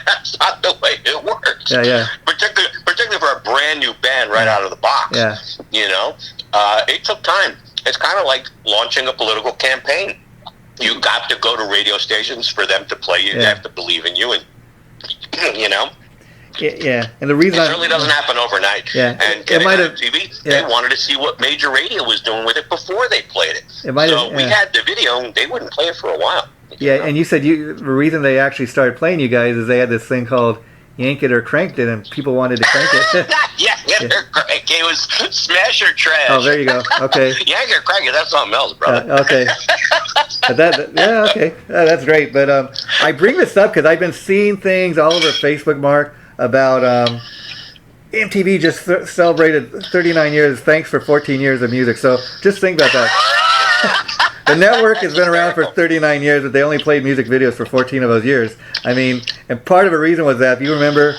that's not the way it works. Yeah. Particularly for a brand new band right out of the box. Yeah. It took time. It's kind of like launching a political campaign. You got to go to radio stations for them to play you. They have to believe in you, and Yeah, and the reason it certainly doesn't happen overnight. Yeah, and getting on TV, they wanted to see what major radio was doing with it before they played it. We had the video, and they wouldn't play it for a while. Yeah, and you said the reason they actually started playing you guys is they had this thing called Yank It or Crank It, and people wanted to crank it. Yank It or Crank It. It was smash or trash. Oh, there you go. Okay. Yank It or Crank It, that's something else, brother. Okay. Okay. That's great. But I bring this up because I've been seeing things all over Facebook, Mark, about MTV just celebrated 39 years. Thanks for 14 years of music. So just think about that. The network has been around for 39 years, but they only played music videos for 14 of those years. I mean, and part of the reason was that, if you remember,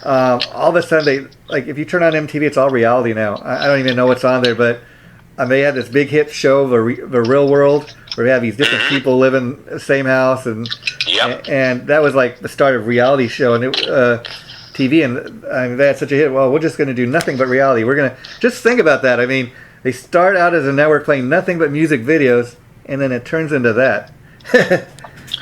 all of a sudden, if you turn on MTV, it's all reality now. I don't even know what's on there, but they had this big hit show, The Real World, where we have these different people live in the same house, and that was like the start of reality show, and TV, and they had such a hit. Well, we're just going to do nothing but reality. We're going to just think about that. I mean, they start out as a network playing nothing but music videos, and then it turns into that.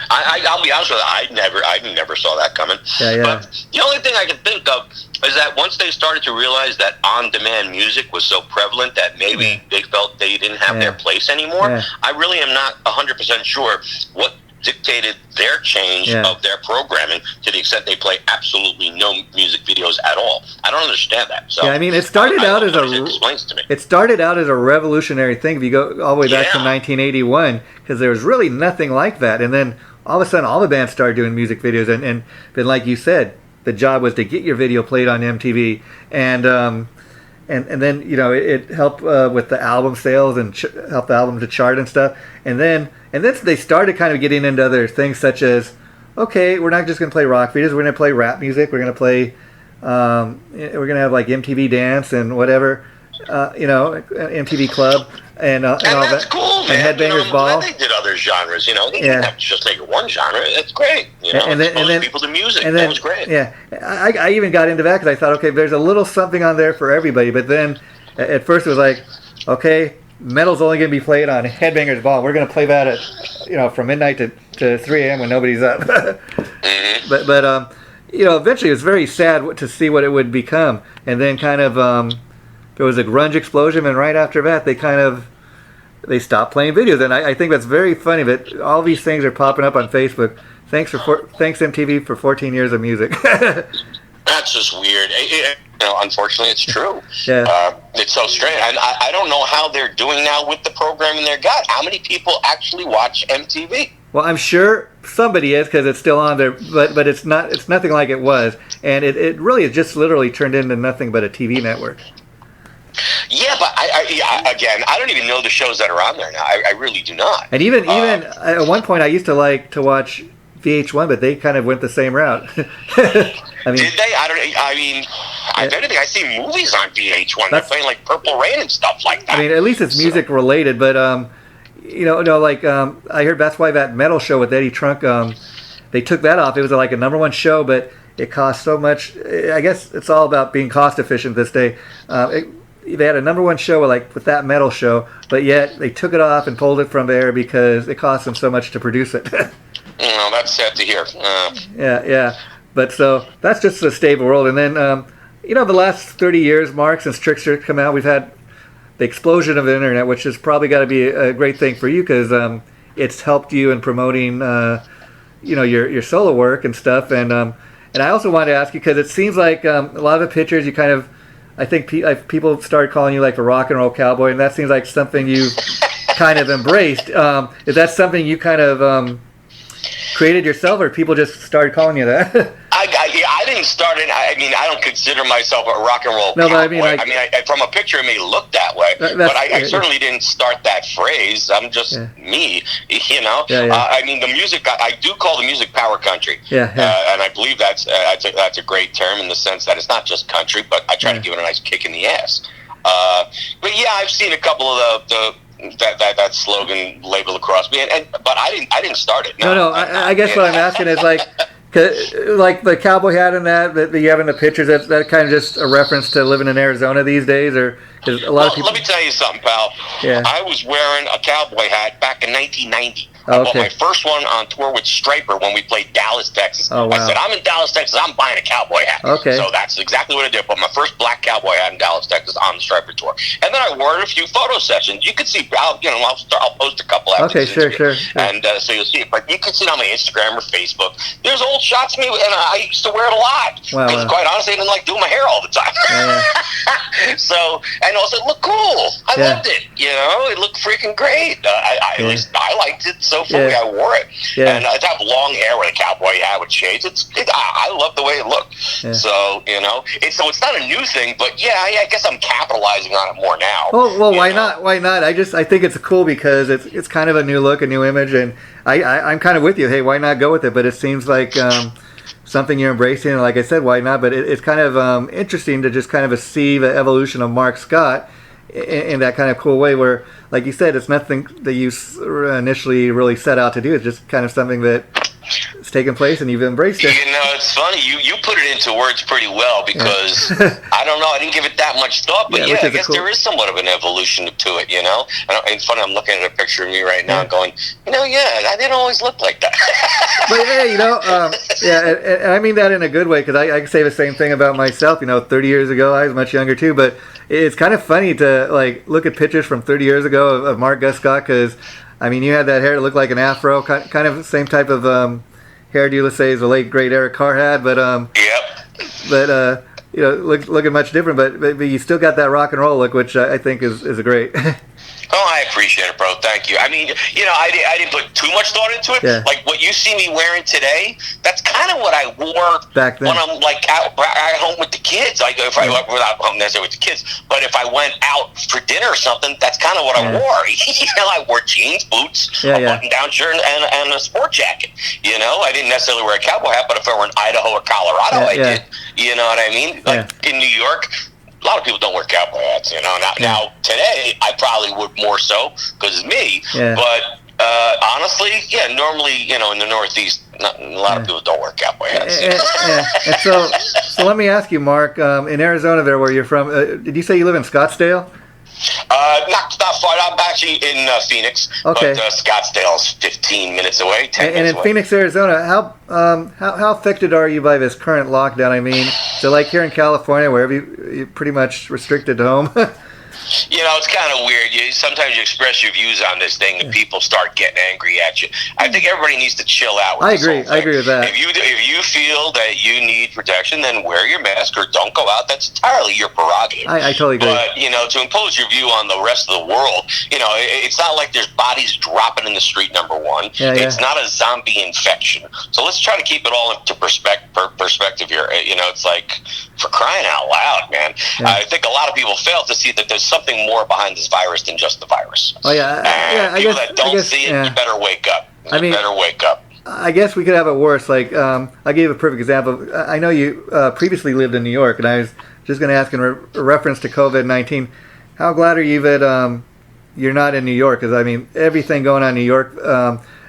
I'll be honest with you, I never saw that coming. Yeah. But the only thing I can think of is that once they started to realize that on-demand music was so prevalent that maybe they felt they didn't have their place anymore. I really am not 100% sure what dictated their change of their programming to the extent they play absolutely no music videos at all. I don't understand that. So I mean, it started out as it started out as a revolutionary thing. If you go all the way back to 1981, because there was really nothing like that, and then all of a sudden, all the bands started doing music videos, and like you said, the job was to get your video played on MTV, and then it helped with the album sales and helped the album to chart and stuff, and then they started kind of getting into other things such as, okay, we're not just going to play rock videos, we're going to play rap music, we're going to play, we're going to have like MTV Dance and whatever, MTV Club and all that's that. cool, man. And Headbangers Ball. They did other genres, They didn't have to just make it one genre. It's great, And then people to music. And that was great. Yeah, I even got into that because I thought, okay, there's a little something on there for everybody. But then at first it was like, okay, metal's only going to be played on Headbangers Ball. We're going to play that at from midnight to 3 a.m. when nobody's up. But eventually it was very sad to see what it would become. And then kind of there was a grunge explosion, and right after that they stopped playing videos. And I think that's very funny that all these things are popping up on Facebook. Thanks MTV for 14 years of music. That's just weird. Unfortunately, it's true. Yeah. It's so strange. And I don't know how they're doing now with the programming they've got. How many people actually watch MTV? Well, I'm sure somebody is because it's still on there, but it's not. It's nothing like it was, and it really has just literally turned into nothing but a TV network. Yeah, but I don't even know the shows that are on there now. I really do not. And even at one point, I used to like to watch VH1, but they kind of went the same route. I mean, did they? I don't think I see movies on VH1. They're playing like Purple Rain and stuff like that. I mean, at least it's music related, but I heard that's why that metal show with Eddie Trunk, they took that off. It was like a #1 show, but it cost so much. I guess it's all about being cost efficient this day. They had a #1 show with that metal show, but yet they took it off and pulled it from there because it cost them so much to produce it. Well, that's sad to hear. Yeah. But so that's just a stable world. And then, the last 30 years, Mark, since Trixter come out, we've had the explosion of the internet, which has probably got to be a great thing for you because it's helped you in promoting, your solo work and stuff. And I also wanted to ask you because it seems like a lot of the pictures you kind of, I think people started calling you like a rock and roll cowboy, and that seems like something you kind of embraced. Is that something you kind of created yourself, or people just started calling you that? I didn't start it. I don't consider myself a rock and roll cowboy. But from a picture, it may look that way. But I certainly didn't start that phrase. I'm just me, the music, I do call the music power country. And I believe that's a great term in the sense that it's not just country, but I try to give it a nice kick in the ass. But yeah, I've seen a couple of that slogan labeled across me, but I didn't start it. No. I guess what I'm asking is like the cowboy hat and that you have in the pictures. That kind of just a reference to living in Arizona these days, or because a lot of people. Let me tell you something, pal. Yeah. I was wearing a cowboy hat back in 1990. I bought my first one on tour with Stryper when we played Dallas, Texas. Oh, wow. I said, I'm in Dallas, Texas. I'm buying a cowboy hat. Okay. So that's exactly what I did. I bought my first black cowboy hat in Dallas, Texas on the Stryper tour. And then I wore it in a few photo sessions. You can see, I'll post a couple after this interview. Sure. And so you'll see it. But you can see it on my Instagram or Facebook. There's old shots of me, and I used to wear it a lot. Because quite honestly, I didn't like doing my hair all the time. So, and also it looked cool. I loved it. It looked freaking great. At least I liked it. So for me, I wore it. And to have long hair with a cowboy hat with shades, I love the way it looked. So, it's not a new thing, but I guess I'm capitalizing on it more now. Well, why not? Why not? I think it's cool because it's kind of a new look, a new image, and I'm kind of with you. Hey, why not go with it? But it seems like something you're embracing, and like I said, why not? But it's kind of interesting to just kind of see the evolution of Mark Scott in that kind of cool way where, like you said, it's nothing that you initially really set out to do. It's just kind of something that taken place and you've embraced it. You know, it's funny. You put it into words pretty well because I don't know. I didn't give it that much thought, but I guess there is somewhat of an evolution to it. You know, and it's funny. I'm looking at a picture of me right now, going, I didn't always look like that. But yeah, and I mean that in a good way because I can say the same thing about myself. 30 years ago I was much younger too, but it's kind of funny to like look at pictures from 30 years ago of Mark Gus Scott because I mean you had that hair that looked like an afro, kind of the same type of hairdo, let's say, as the late great Eric Carr had, but looking much different, but you still got that rock and roll look, which I think is a great. Oh, I appreciate it, bro. Thank you. I mean, I didn't put too much thought into it. Yeah. Like what you see me wearing today, that's kind of what I wore back then when I'm like out at home with the kids. Like if I went without home necessarily with the kids, but if I went out for dinner or something, that's kind of what I wore. I wore jeans, boots, a button-down shirt, and a sport jacket. I didn't necessarily wear a cowboy hat, but if I were in Idaho or Colorado, I did. You know what I mean? Like in New York. A lot of people don't wear cowboy hats, Now today, I probably would more so because it's me. Yeah. But honestly, normally, in the Northeast, a lot of people don't wear cowboy hats. And so let me ask you, Mark, in Arizona there where you're from, did you say you live in Scottsdale? Not far. I'm actually in Phoenix, but Scottsdale's 15 minutes away. 10 minutes in away. Phoenix, Arizona, how affected are you by this current lockdown? I mean, so like here in California, where you're pretty much restricted to home. It's kind of weird. Sometimes you express your views on this thing, and people start getting angry at you. I think everybody needs to chill out with this whole thing. I agree with that. If you feel that you need protection, then wear your mask or don't go out. That's entirely your prerogative. I totally agree. But, to impose your view on the rest of the world, it's not like there's bodies dropping in the street, number one. It's not a zombie infection. So let's try to keep it all into perspective here. It's like, for crying out loud, man. I think a lot of people fail to see that there's something more behind this virus than just the virus. Oh yeah, and people that don't see it, you better wake up. Better wake up. I guess we could have it worse. Like I gave a perfect example. I know you previously lived in New York, and I was just going to ask in reference to COVID-19. How glad are you that you're not in New York? Because I mean, everything going on in New York,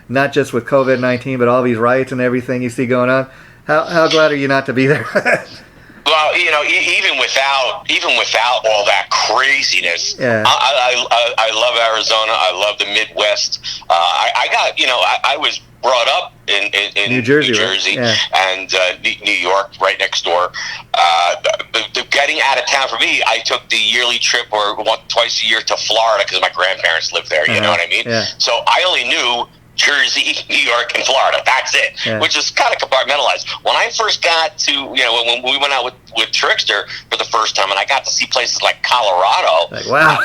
not just with COVID-19, but all these riots and everything you see going on. How glad are you not to be there? Well, even without all that craziness, I love Arizona. I love the Midwest. I was brought up in New Jersey right? And New York, right next door. The getting out of town for me, I took the yearly trip or twice a year to Florida because my grandparents lived there. You know what I mean? Yeah. So I only knew Jersey, New York, and Florida. That's it, which is kind of compartmentalized. When I first got to, when we went out with Trixter for the first time, and I got to see places like Colorado. Like, wow.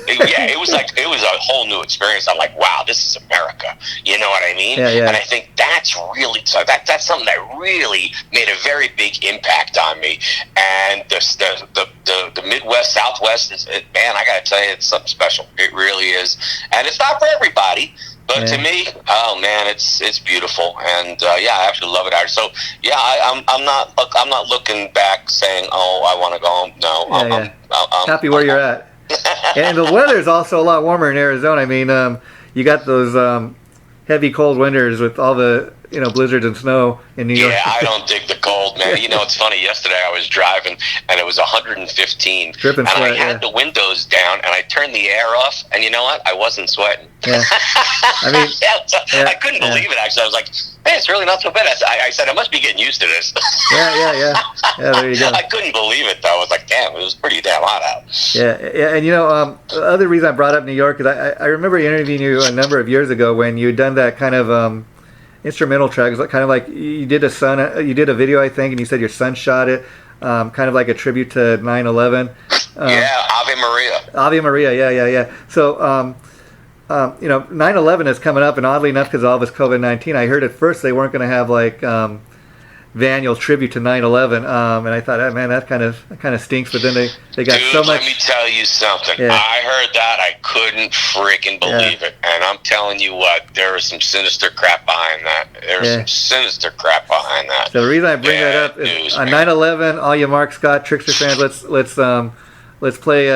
It was a whole new experience. I'm like, wow, this is America. You know what I mean? Yeah, yeah. And I think that's really, that's something that really made a very big impact on me. And the Midwest, Southwest, man, I got to tell you, it's something special. It really is. And it's not for everybody. But to me, oh man, it's beautiful, and I actually love it out here. So I'm not looking back saying, oh, I want to go home. No, I'm happy where you're at. And the weather is also a lot warmer in Arizona. I mean, you got those heavy cold winters with all the blizzards and snow in New York. Yeah, I don't dig the cold, man. It's funny. Yesterday I was driving and it was 115, dripping and sweat, I had the windows down and I turned the air off, and you know what? I wasn't sweating. Yeah. I mean, I couldn't believe it. Actually, I was like, "Hey, it's really not so bad." I said, "I must be getting used to this." Yeah. There you go. I couldn't believe it though. I was like, "Damn, it was pretty damn hot out." Yeah, and the other reason I brought up New York is I remember interviewing you a number of years ago when you had done that kind of instrumental track. It's kind of like you did a video, I think, and you said your son shot it, kind of like a tribute to 9/11. Ave Maria. Ave Maria, yeah. So, 9/11 is coming up, and oddly enough, because of all this COVID-19, I heard at first they weren't going to have like annual tribute to 9/11, and I thought, man, that kind of stinks. But then they got so much. Let me tell you something. Yeah. I heard that, I couldn't freaking believe it, and I'm telling you what, there was some sinister crap behind that. So the reason I bring that up is on 9/11, all you Mark Scott Trixter fans, let's play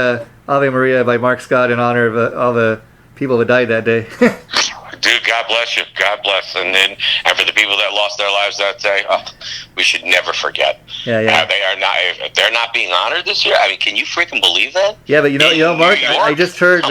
Ave Maria by Mark Scott in honor of all the people that died that day. Dude, God bless you. God bless. And for the people that lost their lives that day, we should never forget. Yeah. They're not being honored this year. I mean, can you freaking believe that? Yeah, but you know, Mark, I just heard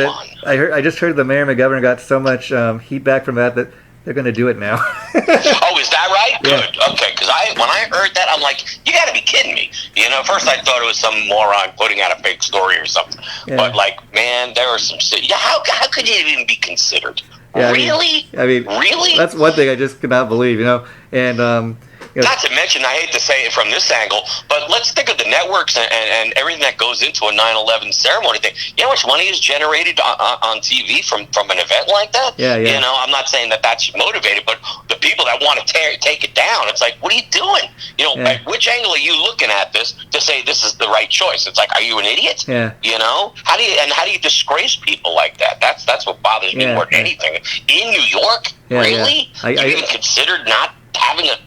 I just heard the mayor and the governor got so much heat back from that they're going to do it now. Oh, is that right? Yeah. Good. Okay, because when I heard that, I'm like, you got to be kidding me. You know, first I thought it was some moron putting out a fake story or something. Yeah. But like, man, there were some. Yeah, how could you even be considered? Yeah, really? I mean, really? That's one thing I just could not believe. You know, and. Not to mention, I hate to say it from this angle, but let's think of the networks and everything that goes into a 9/11 ceremony thing. You know how much money is generated on TV from an event like that? Yeah. You know, I'm not saying that's motivated, but the people that want to take it down, it's like, what are you doing? You know, at which angle are you looking at this to say this is the right choice? It's like, are you an idiot? Yeah. You know, how do you disgrace people like that? That's what bothers me more than anything. In New York, really? I even considered not having a.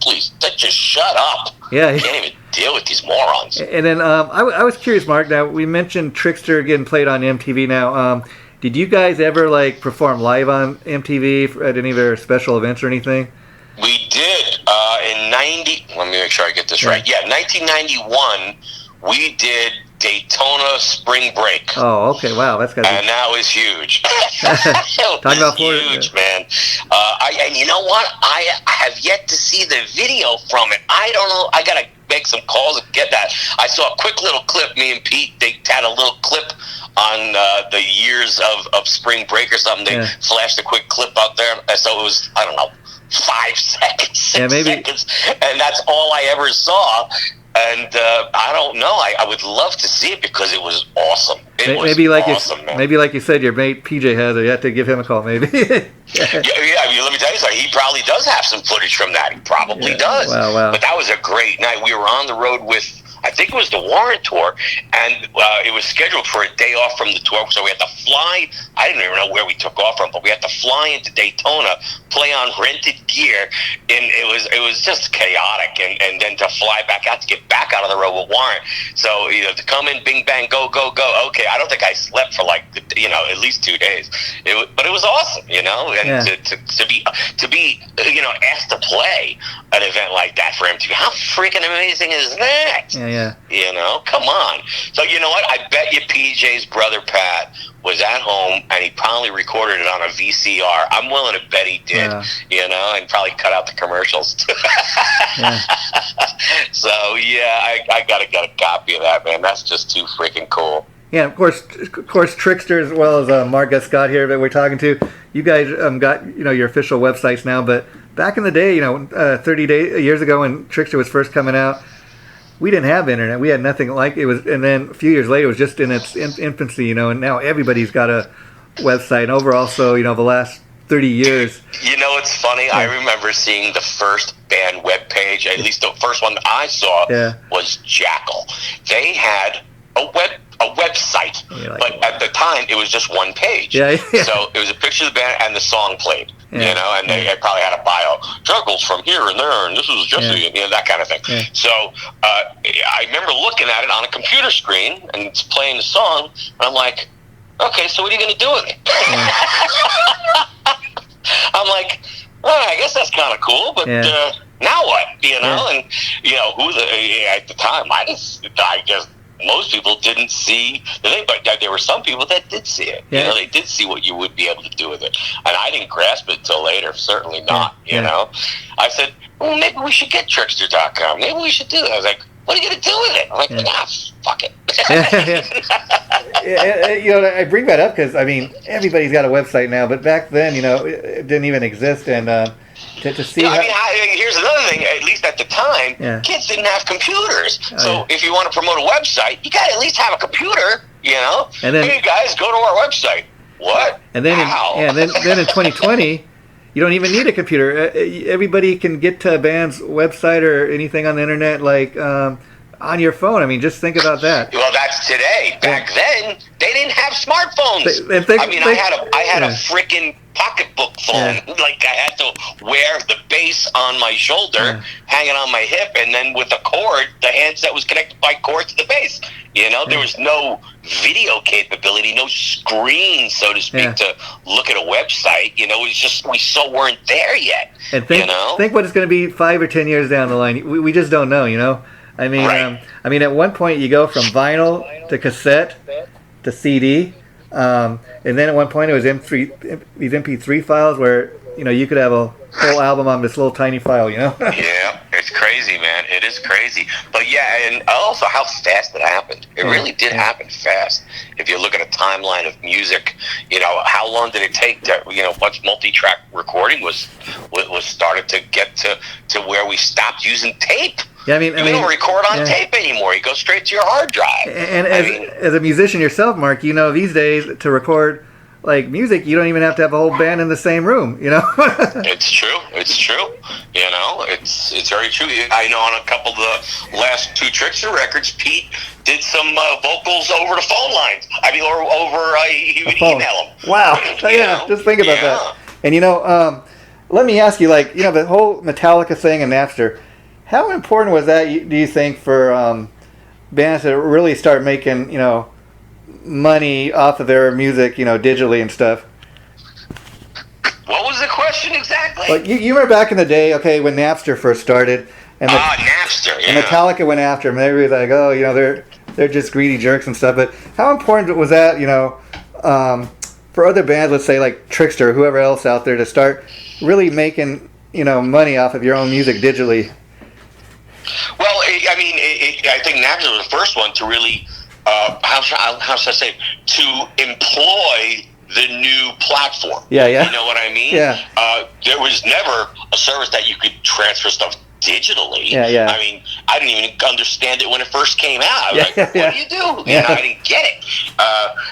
Please, just shut up. Yeah. I can't even deal with these morons. And then I was curious, Mark. Now we mentioned Trixter getting played on MTV. Now, did you guys ever perform live on MTV at any of their special events or anything? We did in 90. Let me make sure I get this right. Yeah, 1991. We did Daytona Spring Break. Oh, okay. Wow, that's got. And that was huge. Talking about Florida, huge, man. And you know what? I have yet to see the video from it. I don't know. I gotta make some calls and get that. I saw a quick little clip. Me and Pete, they had a little clip on the years of Spring Break or something. They flashed a quick clip out there, so it was, I don't know, 5 seconds, 6 seconds, and that's all I ever saw. And I don't know. I would love to see it because it was awesome. Maybe like you said, your mate PJ has it. You have to give him a call, maybe. Yeah. I mean, let me tell you something. He probably does have some footage from that. He probably does. Wow. But that was a great night. We were on the road with, I think it was the Warren tour, and it was scheduled for a day off from the tour, so we had to fly. I didn't even know where we took off from, but we had to fly into Daytona, play on rented gear, and it was just chaotic. And then to fly back out, to get back out of the road with Warren. So to come in, bing bang, go. Okay, I don't think I slept for at least 2 days. But it was awesome, and to be asked to play an event like that for MTV. How freaking amazing is that? Yeah. Come on. So you know what? I bet you PJ's brother Pat was at home and he probably recorded it on a VCR. I'm willing to bet he did, and probably cut out the commercials. So I gotta get a copy of that, man. That's just too freaking cool. Yeah, of course, Trixter as well as Gus Scott here that we're talking to. You guys got your official websites now, but back in the day, 30 years ago when Trixter was first coming out, we didn't have internet. We had nothing like it was, and then a few years later, it was just in its infancy, and now everybody's got a website. And overall, so the last 30 years. It's funny. I remember seeing the first band webpage. At least the first one I saw was Jackal. They had a website, but at the time it was just one page. So it was a picture of the band and the song played. And they probably had a bio. Jackal's from here and there, and this is Jesse, that kind of thing. So I remember looking at it on a computer screen, and it's playing the song, and I'm like, okay, so what are you going to do with it? I'm like, well, I guess that's kind of cool, but now what? And at the time, I guess most people didn't see the thing, but there were some people that did see it. They did see what you would be able to do with it, and I didn't grasp it till later. Certainly not. I said, well, maybe we should get Trixter.com. Maybe we should do that. I was like, what are you going to do with it? I'm like, fuck it. I bring that up because everybody's got a website now, but back then, it didn't even exist, and to see. Here's another thing. At least at the time, kids didn't have computers. So if you want to promote a website, you got to at least have a computer. And then, hey guys, go to our website. What? And then, then in 2020. You don't even need a computer. Everybody can get to a band's website or anything on the internet, on your phone. Just think about that. Well, that's today. Back then, they didn't have smartphones. I had a freaking pocketbook phone. Like I had to wear the bass on my shoulder, hanging on my hip, and then with a cord, the handset was connected by cord to the bass. You know, there was no video capability, no screen, so to speak, to look at a website. You know, it was just we still weren't there yet. And think what it's going to be 5 or 10 years down the line. We just don't know. You know, I mean, at one point you go from vinyl to cassette to CD, and then at one point it was these MP3 files where you could have a whole album on this little tiny file. You know. Yeah, it's crazy, man. It is crazy. But yeah, and also how fast it happened. It really did happen fast. If you look at a timeline of music, how long did it take to, once multi-track recording was started to get to where we stopped using tape. Yeah, we don't record on tape anymore. You go straight to your hard drive. And as a musician yourself, Mark, these days to record like music, you don't even have to have a whole band in the same room, It's true. It's very true. I know on a couple of the last 2 Trixter records, Pete did some vocals over the phone lines. He would email them. Wow. Just think about that. And let me ask you, the whole Metallica thing and Napster, how important was that, do you think, for bands to really start making, money off of their music, digitally and stuff? What was the question exactly? Like you remember back in the day, when Napster first started, and Napster, and Metallica went after them, and everybody was like, oh, they're just greedy jerks and stuff. But how important was that, for other bands, let's say like Trixter or whoever else out there, to start really making money off of your own music digitally? Well, I think Napster was the first one to really. How should I say, to employ the new platform. Yeah. You know what I mean? Yeah. There was never a service that you could transfer stuff digitally. Yeah. I didn't even understand it when it first came out. I was like, what do you do? I didn't get it.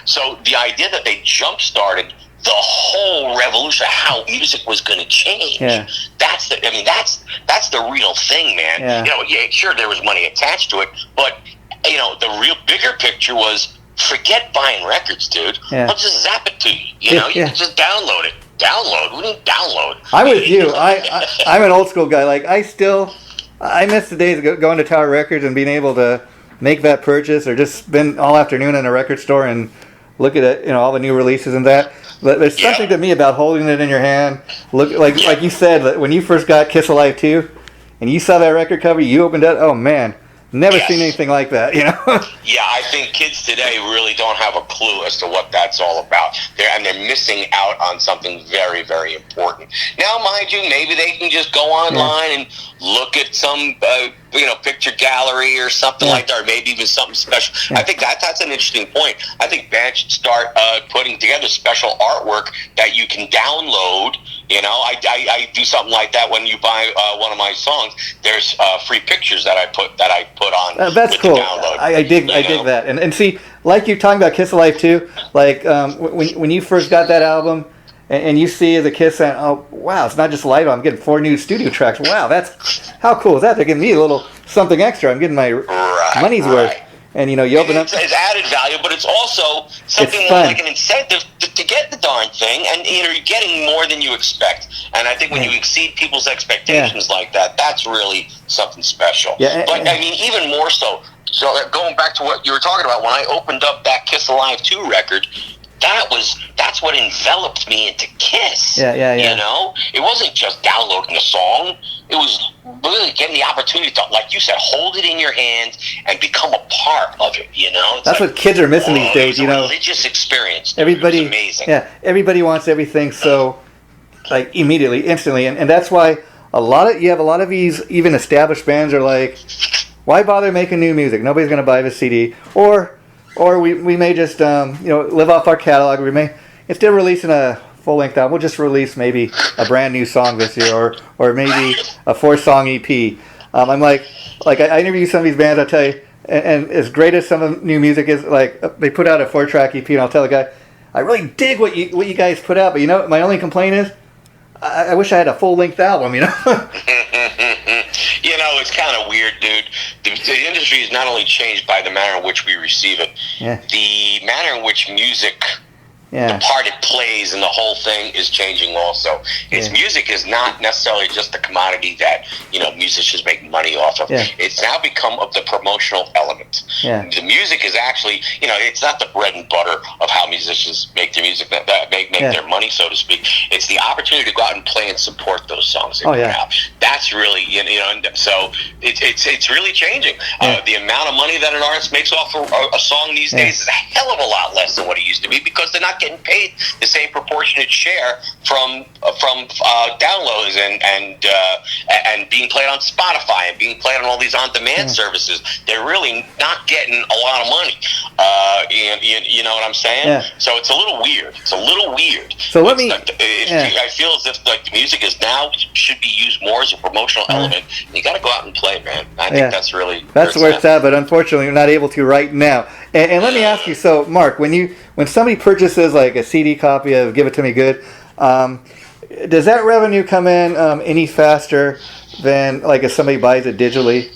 So the idea that they jump-started the whole revolution of how music was going to change. Yeah. That's the real thing, man. Yeah. Sure, there was money attached to it, but the real bigger picture was forget buying records, dude. Yeah. I'll just zap it to you. You can just download it. Download? We didn't download. I'm with you. I'm an old school guy. Like I miss the days of going to Tower Records and being able to make that purchase, or just spend all afternoon in a record store and look at it, all the new releases and that. But there's something to me about holding it in your hand. Look, like you said, when you first got Kiss Alive 2, and you saw that record cover, you opened it. Oh man. Never seen anything like that, Yeah, I think kids today really don't have a clue as to what that's all about. They're missing out on something very, very important. Now, mind you, maybe they can just go online and look at some, picture gallery or something like that, or maybe even something special. Yeah. I think that's an interesting point. I think bands should start putting together special artwork that you can download. I do something like that when you buy one of my songs. There's free pictures that I put on. That's cool. I dig that. And see, like you're talking about Kiss Alive 2, like when you first got that album, and you see the Kiss, and oh wow, it's not just live. I'm getting 4 new studio tracks. Wow, how cool is that? They're giving me a little something extra. I'm getting my money's worth. And you open up. It's added value, but it's also something more like an incentive to get the darn thing, and you're getting more than you expect. And I think when you exceed people's expectations like that, that's really something special. Yeah, but even more so. So going back to what you were talking about, when I opened up that Kiss Alive 2 record, that's what enveloped me into Kiss. Yeah. It wasn't just downloading a song. It was really getting the opportunity to, like you said, hold it in your hand and become a part of it. That's what kids are missing these days. It's a religious experience. Everybody, it's amazing. Yeah, everybody wants everything so, like, immediately, instantly, and that's why you have a lot of these even established bands are like, why bother making new music? Nobody's going to buy the CD, or we may just live off our catalog. We may, instead of releasing a full-length album, we'll just release maybe a brand new song this year, or maybe a 4-song EP. I'm like I interview some of these bands. I'll tell you, and as great as some of the new music is, like they put out a 4-track EP, and I'll tell the guy, I really dig what you guys put out, but my only complaint is, I wish I had a full-length album. It's kind of weird, dude. The industry has not only changed by the manner in which we receive it, the manner in which music the part it plays and the whole thing is changing also. Its music is not necessarily just a commodity that, musicians make money off of. It's now become of the promotional element. The music is actually, it's not the bread and butter of how musicians make their music, that make their money, so to speak. It's the opportunity to go out and play and support those songs they put out. That's really, and so it's really changing. The amount of money that an artist makes off a song these days is a hell of a lot less than what it used to be, because they're not getting paid the same proportionate share from downloads and being played on Spotify and being played on all these on-demand services. They're really not getting a lot of money. You know what I'm saying? So it's a little weird. So let me. I feel as if the music is now should be used more as a promotional element. You got to go out and play, man. I think that's really that's where it's at. But unfortunately, you're not able to right now. And let me ask you. So, Mark, when somebody purchases like a CD copy of "Give It to Me Good," does that revenue come in any faster than like if somebody buys it digitally?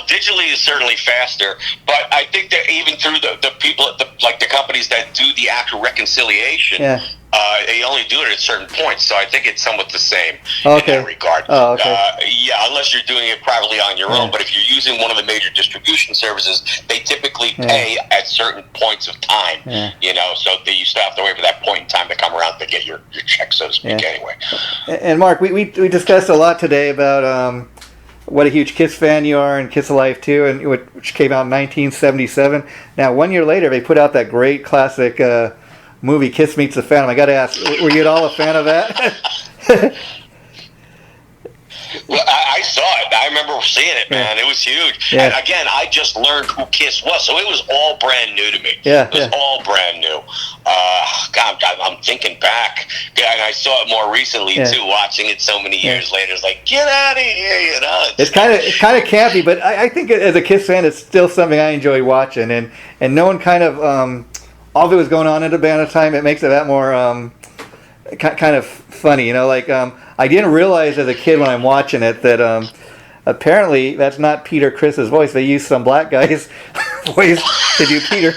Digitally is certainly faster, but I think that even through the people, like the companies that do the actual reconciliation, they only do it at certain points. So I think it's somewhat the same in that regard. Unless you're doing it privately on your own. But if you're using one of the major distribution services, they typically pay at certain points of time. So you still have to wait for that point in time to come around to get your check, so to speak. Anyway. And Mark, we discussed a lot today about what a huge Kiss fan you are, and Kiss Alive 2, and which came out in 1977. Now, 1 year later, they put out that great classic movie, Kiss Meets the Phantom. I got to ask, were you at all a fan of that? Well, I saw it. I remember seeing it, man. It was huge. And again, I just learned who Kiss was, so it was all brand new to me. It was all brand new. God, I'm thinking back, and I saw it more recently too. Watching it so many years later, it's like, get out of here, It's kind of campy, but I think as a Kiss fan, it's still something I enjoy watching, and knowing kind of all that was going on at the band at the time, it makes it that more kind of funny, I didn't realize as a kid when I'm watching it that apparently that's not Peter Criss's voice. They used some black guy's voice to do Peter.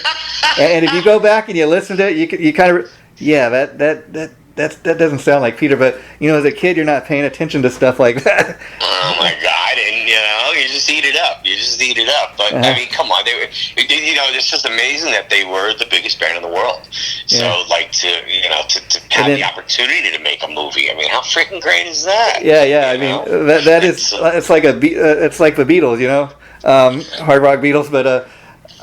And if you go back and you listen to it, you kind of that doesn't sound like Peter. But as a kid, you're not paying attention to stuff like that. Oh my God! And you just eat it up. But I mean, come on, it's just amazing that they were the biggest band in the world. So to have the opportunity to make a movie. I mean, how freaking great is that? I mean, that is it's like it's like the Beatles, hard rock Beatles. But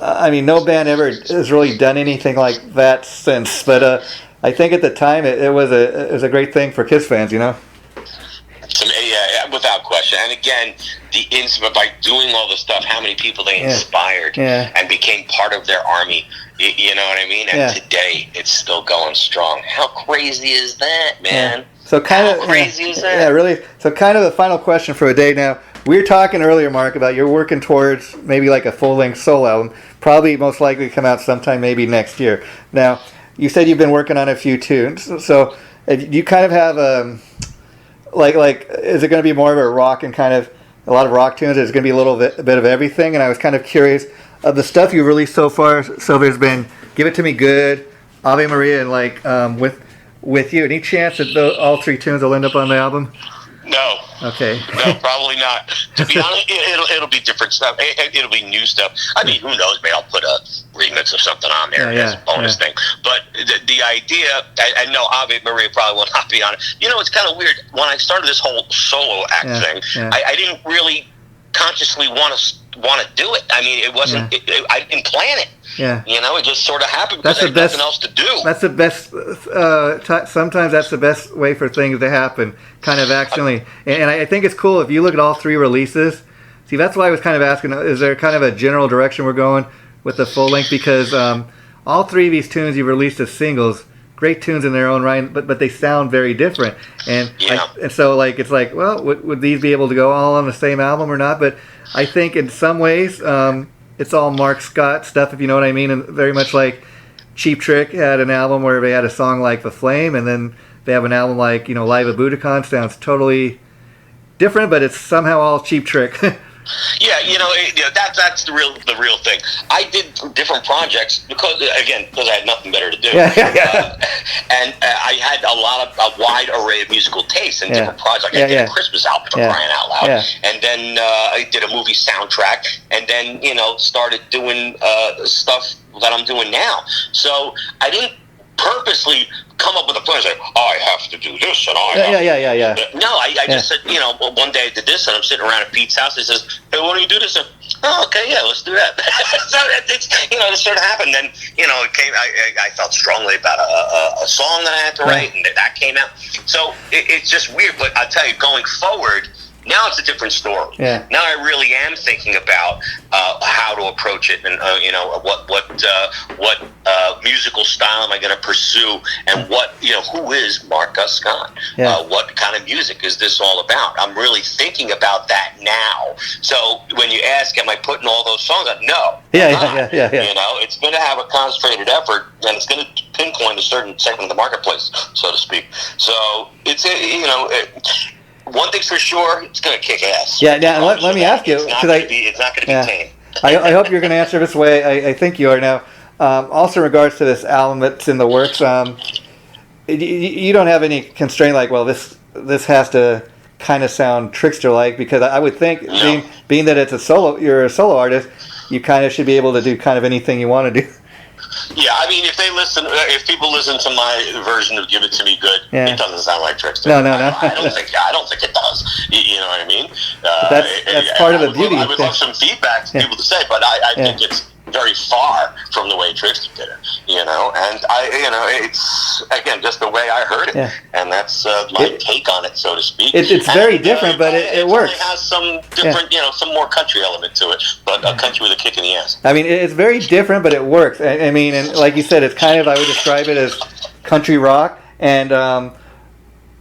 I mean, no band ever has really done anything like that since. But I think at the time it was a great thing for Kiss fans, Without question. And again, by doing all this stuff, how many people they inspired and became part of their army. You know what I mean? And today it's still going strong. How crazy is that, man? So how crazy is that? Yeah, really. So kind of the final question for the day now. We were talking earlier, Mark, about you're working towards maybe like a full-length solo album, probably most likely to come out sometime maybe next year. Now, you said you've been working on a few tunes, so you kind of have like is it going to be more of a rock and kind of a lot of rock tunes? Is it going to be a little bit of everything? And I was kind of curious of the stuff you've released so far. So there's been "Give It to Me Good," "Ave Maria," and like with you. Any chance that all three tunes will end up on the album? No. Okay. No, probably not. To be honest, it'll be different stuff. It'll be new stuff. I mean, who knows? Maybe I'll put a remix of something on there as a bonus thing. But the idea, I know Ave Maria probably will not be on it. It's kind of weird. When I started this whole solo act thing, I didn't really consciously want to do it. I mean, it wasn't. I didn't plan it. It just sort of happened because I had nothing else to do. That's the best. Sometimes that's the best way for things to happen, kind of accidentally. And I think it's cool if you look at all three releases. See, that's why I was kind of asking: is there kind of a general direction we're going with the full length? Because all three of these tunes you've released as singles, great tunes in their own right, but they sound very different. And and so it's like, well, would these be able to go all on the same album or not? But I think in some ways. It's all Mark Scott stuff, if you know what I mean, and very much like Cheap Trick had an album where they had a song like The Flame, and then they have an album like, Live at Budokan, sounds totally different, but it's somehow all Cheap Trick Yeah, that's the real thing. I did different projects because I had nothing better to do. And I had a wide array of musical tastes and different projects. I did a Christmas album for crying out loud, and then I did a movie soundtrack, and then started doing stuff that I'm doing now. So I didn't purposely come up with a plan and say, I have to do this, and No, I just said, one day I did this, and I'm sitting around at Pete's house, and he says, hey, why don't you do this? And, okay, let's do that. So it's, this sort of happened. Then, it came, I felt strongly about a song that I had to write, and that came out. So it's just weird, but I'll tell you, going forward, now it's a different story. Yeah. Now I really am thinking about how to approach it, and what musical style am I going to pursue, and who is Gus Scott? Yeah. What kind of music is this all about? I'm really thinking about that now. So when you ask, am I putting all those songs out? No. Yeah. It's going to have a concentrated effort, and it's going to pinpoint a certain segment of the marketplace, so to speak. So it's one thing's for sure, it's going to kick ass. Yeah. Let me ask you, it's not going to be tame. I hope you're going to answer this way. I think you are now. Also, in regards to this album that's in the works, you don't have any constraint like, well, this has to kind of sound Trixter-like, because I would think, being that you're a solo artist, you kind of should be able to do kind of anything you want to do. Yeah, I mean, if people listen to my version of "Give It to Me Good," it doesn't sound like Trixter. No. I don't think it does. You know what I mean? That's part of the beauty. I would love some feedback for people to say, but I think it's very far from the way Trixter did it. And it's again just the way I heard it, and that's my take on it, so to speak. It's very different, but it works. It has some different, some more country element to it, but a country with a kick in the ass. I mean, it's very different, but it works. I mean, and like you said, it's kind of, I would describe it as country rock. And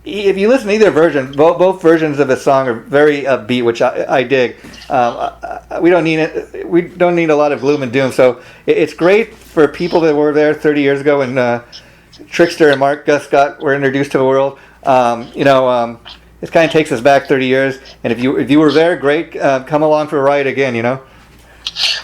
if you listen to either version, both versions of the song are very upbeat, which I dig. We don't need a lot of gloom and doom. So it's great for people that were there 30 years ago when Trixter and Gus Scott were introduced to the world. This kind of takes us back 30 years. And if you were there, great. Come along for a ride again.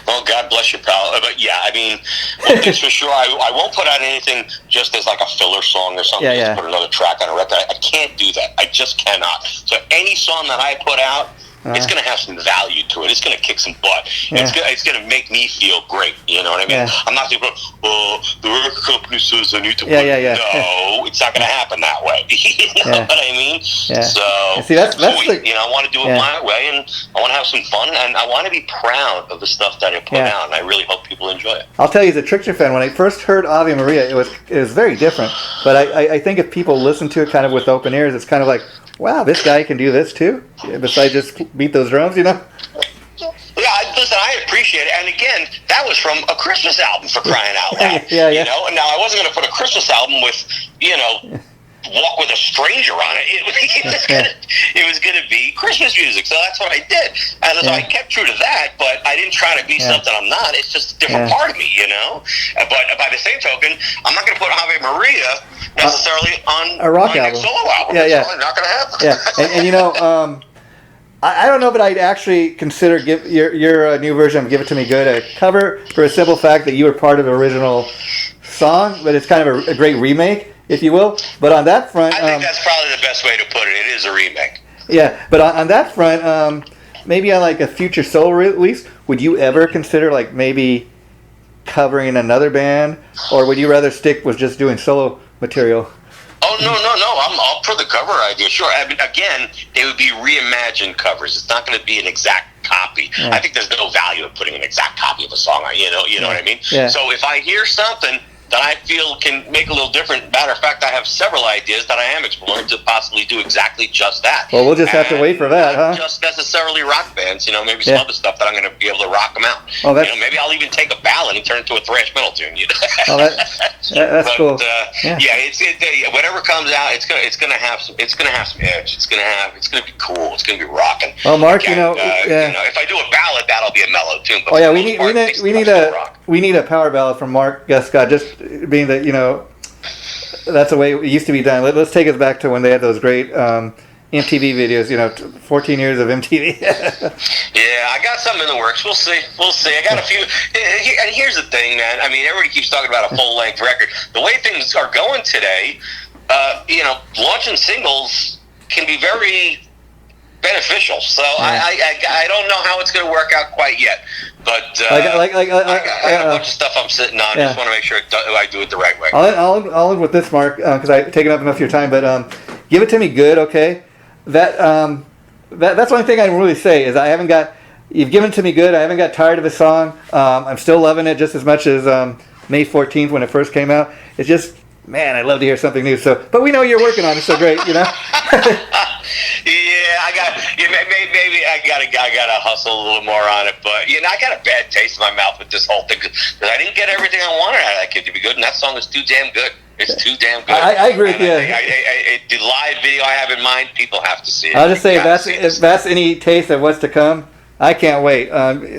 Well, God bless you, pal. But yeah, I mean, one thing's for sure, I won't put out anything just as like a filler song or something. Just put another track on a record. I can't do that. I just cannot. So any song that I put out, it's going to have some value to it. It's going to kick some butt. It's going to make me feel great. You know what I mean? I'm not going to go, the record company says I need to put it. No, it's not going to happen that way. You know what I mean? Yeah. So, see, that's I want to do it my way, and I want to have some fun, and I want to be proud of the stuff that I put out, and I really hope people enjoy it. I'll tell you, as a Trixter fan, when I first heard Ave Maria, it was very different. But I think if people listen to it kind of with open ears, it's kind of like, wow, this guy can do this too, besides just beat those drums, Yeah, listen, I appreciate it. And again, that was from a Christmas album, for crying out loud. And now I wasn't going to put a Christmas album with, Walk with a Stranger on it. It was going to be Christmas music, so that's what I did. And so I kept true to that, but I didn't try to be something I'm not. It's just a different part of me, But by the same token, I'm not going to put Ave Maria necessarily on a rock album. Solo album. It's probably not going to happen. And I don't know, but I'd actually consider your new version of "Give It to Me Good" a cover, for a simple fact that you were part of the original song, but it's kind of a great remake, if you will. But on that front, I think that's probably the best way to put it. It is a remake. Yeah, but on that front, maybe on like a future solo release, would you ever consider like maybe covering another band, or would you rather stick with just doing solo material? Oh, no. I'm all for the cover idea. Sure. I mean, again, they would be reimagined covers. It's not going to be an exact copy. I think there's no value in putting an exact copy of a song on, you know what I mean? Yeah. So if I hear something that I feel can make a little different. Matter of fact, I have several ideas that I am exploring to possibly do exactly just that. Well, we'll just have to wait for that, not just necessarily rock bands, maybe some other stuff that I'm going to be able to rock them out. Oh, maybe I'll even take a ballad and turn it into a thrash metal tune. Oh, that's cool. Whatever comes out, it's gonna have some edge. It's gonna be cool. It's gonna be rocking. Well, Mark, if I do a ballad, that'll be a mellow tune. But we need a power ballad from Gus Scott, just being that that's the way it used to be done. Let's take us back to when they had those great MTV videos. 14 years of MTV. Yeah, I got something in the works. We'll see. I got a few. And here's the thing, man. I mean, everybody keeps talking about a full-length record. The way things are going today, launching singles can be very beneficial. So I don't know how it's going to work out quite yet. But I got a bunch of stuff I'm sitting on. Just want to make sure I do it the right way. I'll end with this, Mark, because I've taken up enough of your time. But give it to me good, okay? That's the only thing I can really say is you've given it to me good. I haven't got tired of the song. I'm still loving it just as much as May 14th when it first came out. It's just, man, I'd love to hear something new. So, but we know you're working on it, so great, Maybe I gotta hustle a little more on it, but I got a bad taste in my mouth with this whole thing because I didn't get everything I wanted out of that kid to be good, and that song is too damn good. It's too damn good. I agree with you. The live video I have in mind, people have to see it. I'll just say if that's any taste of what's to come, I can't wait.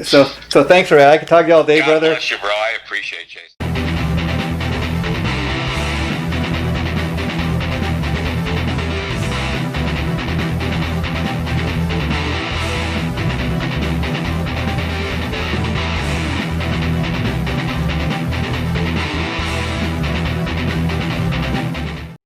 So thanks for that. I can talk to you all day, brother. God bless you, bro. I appreciate you.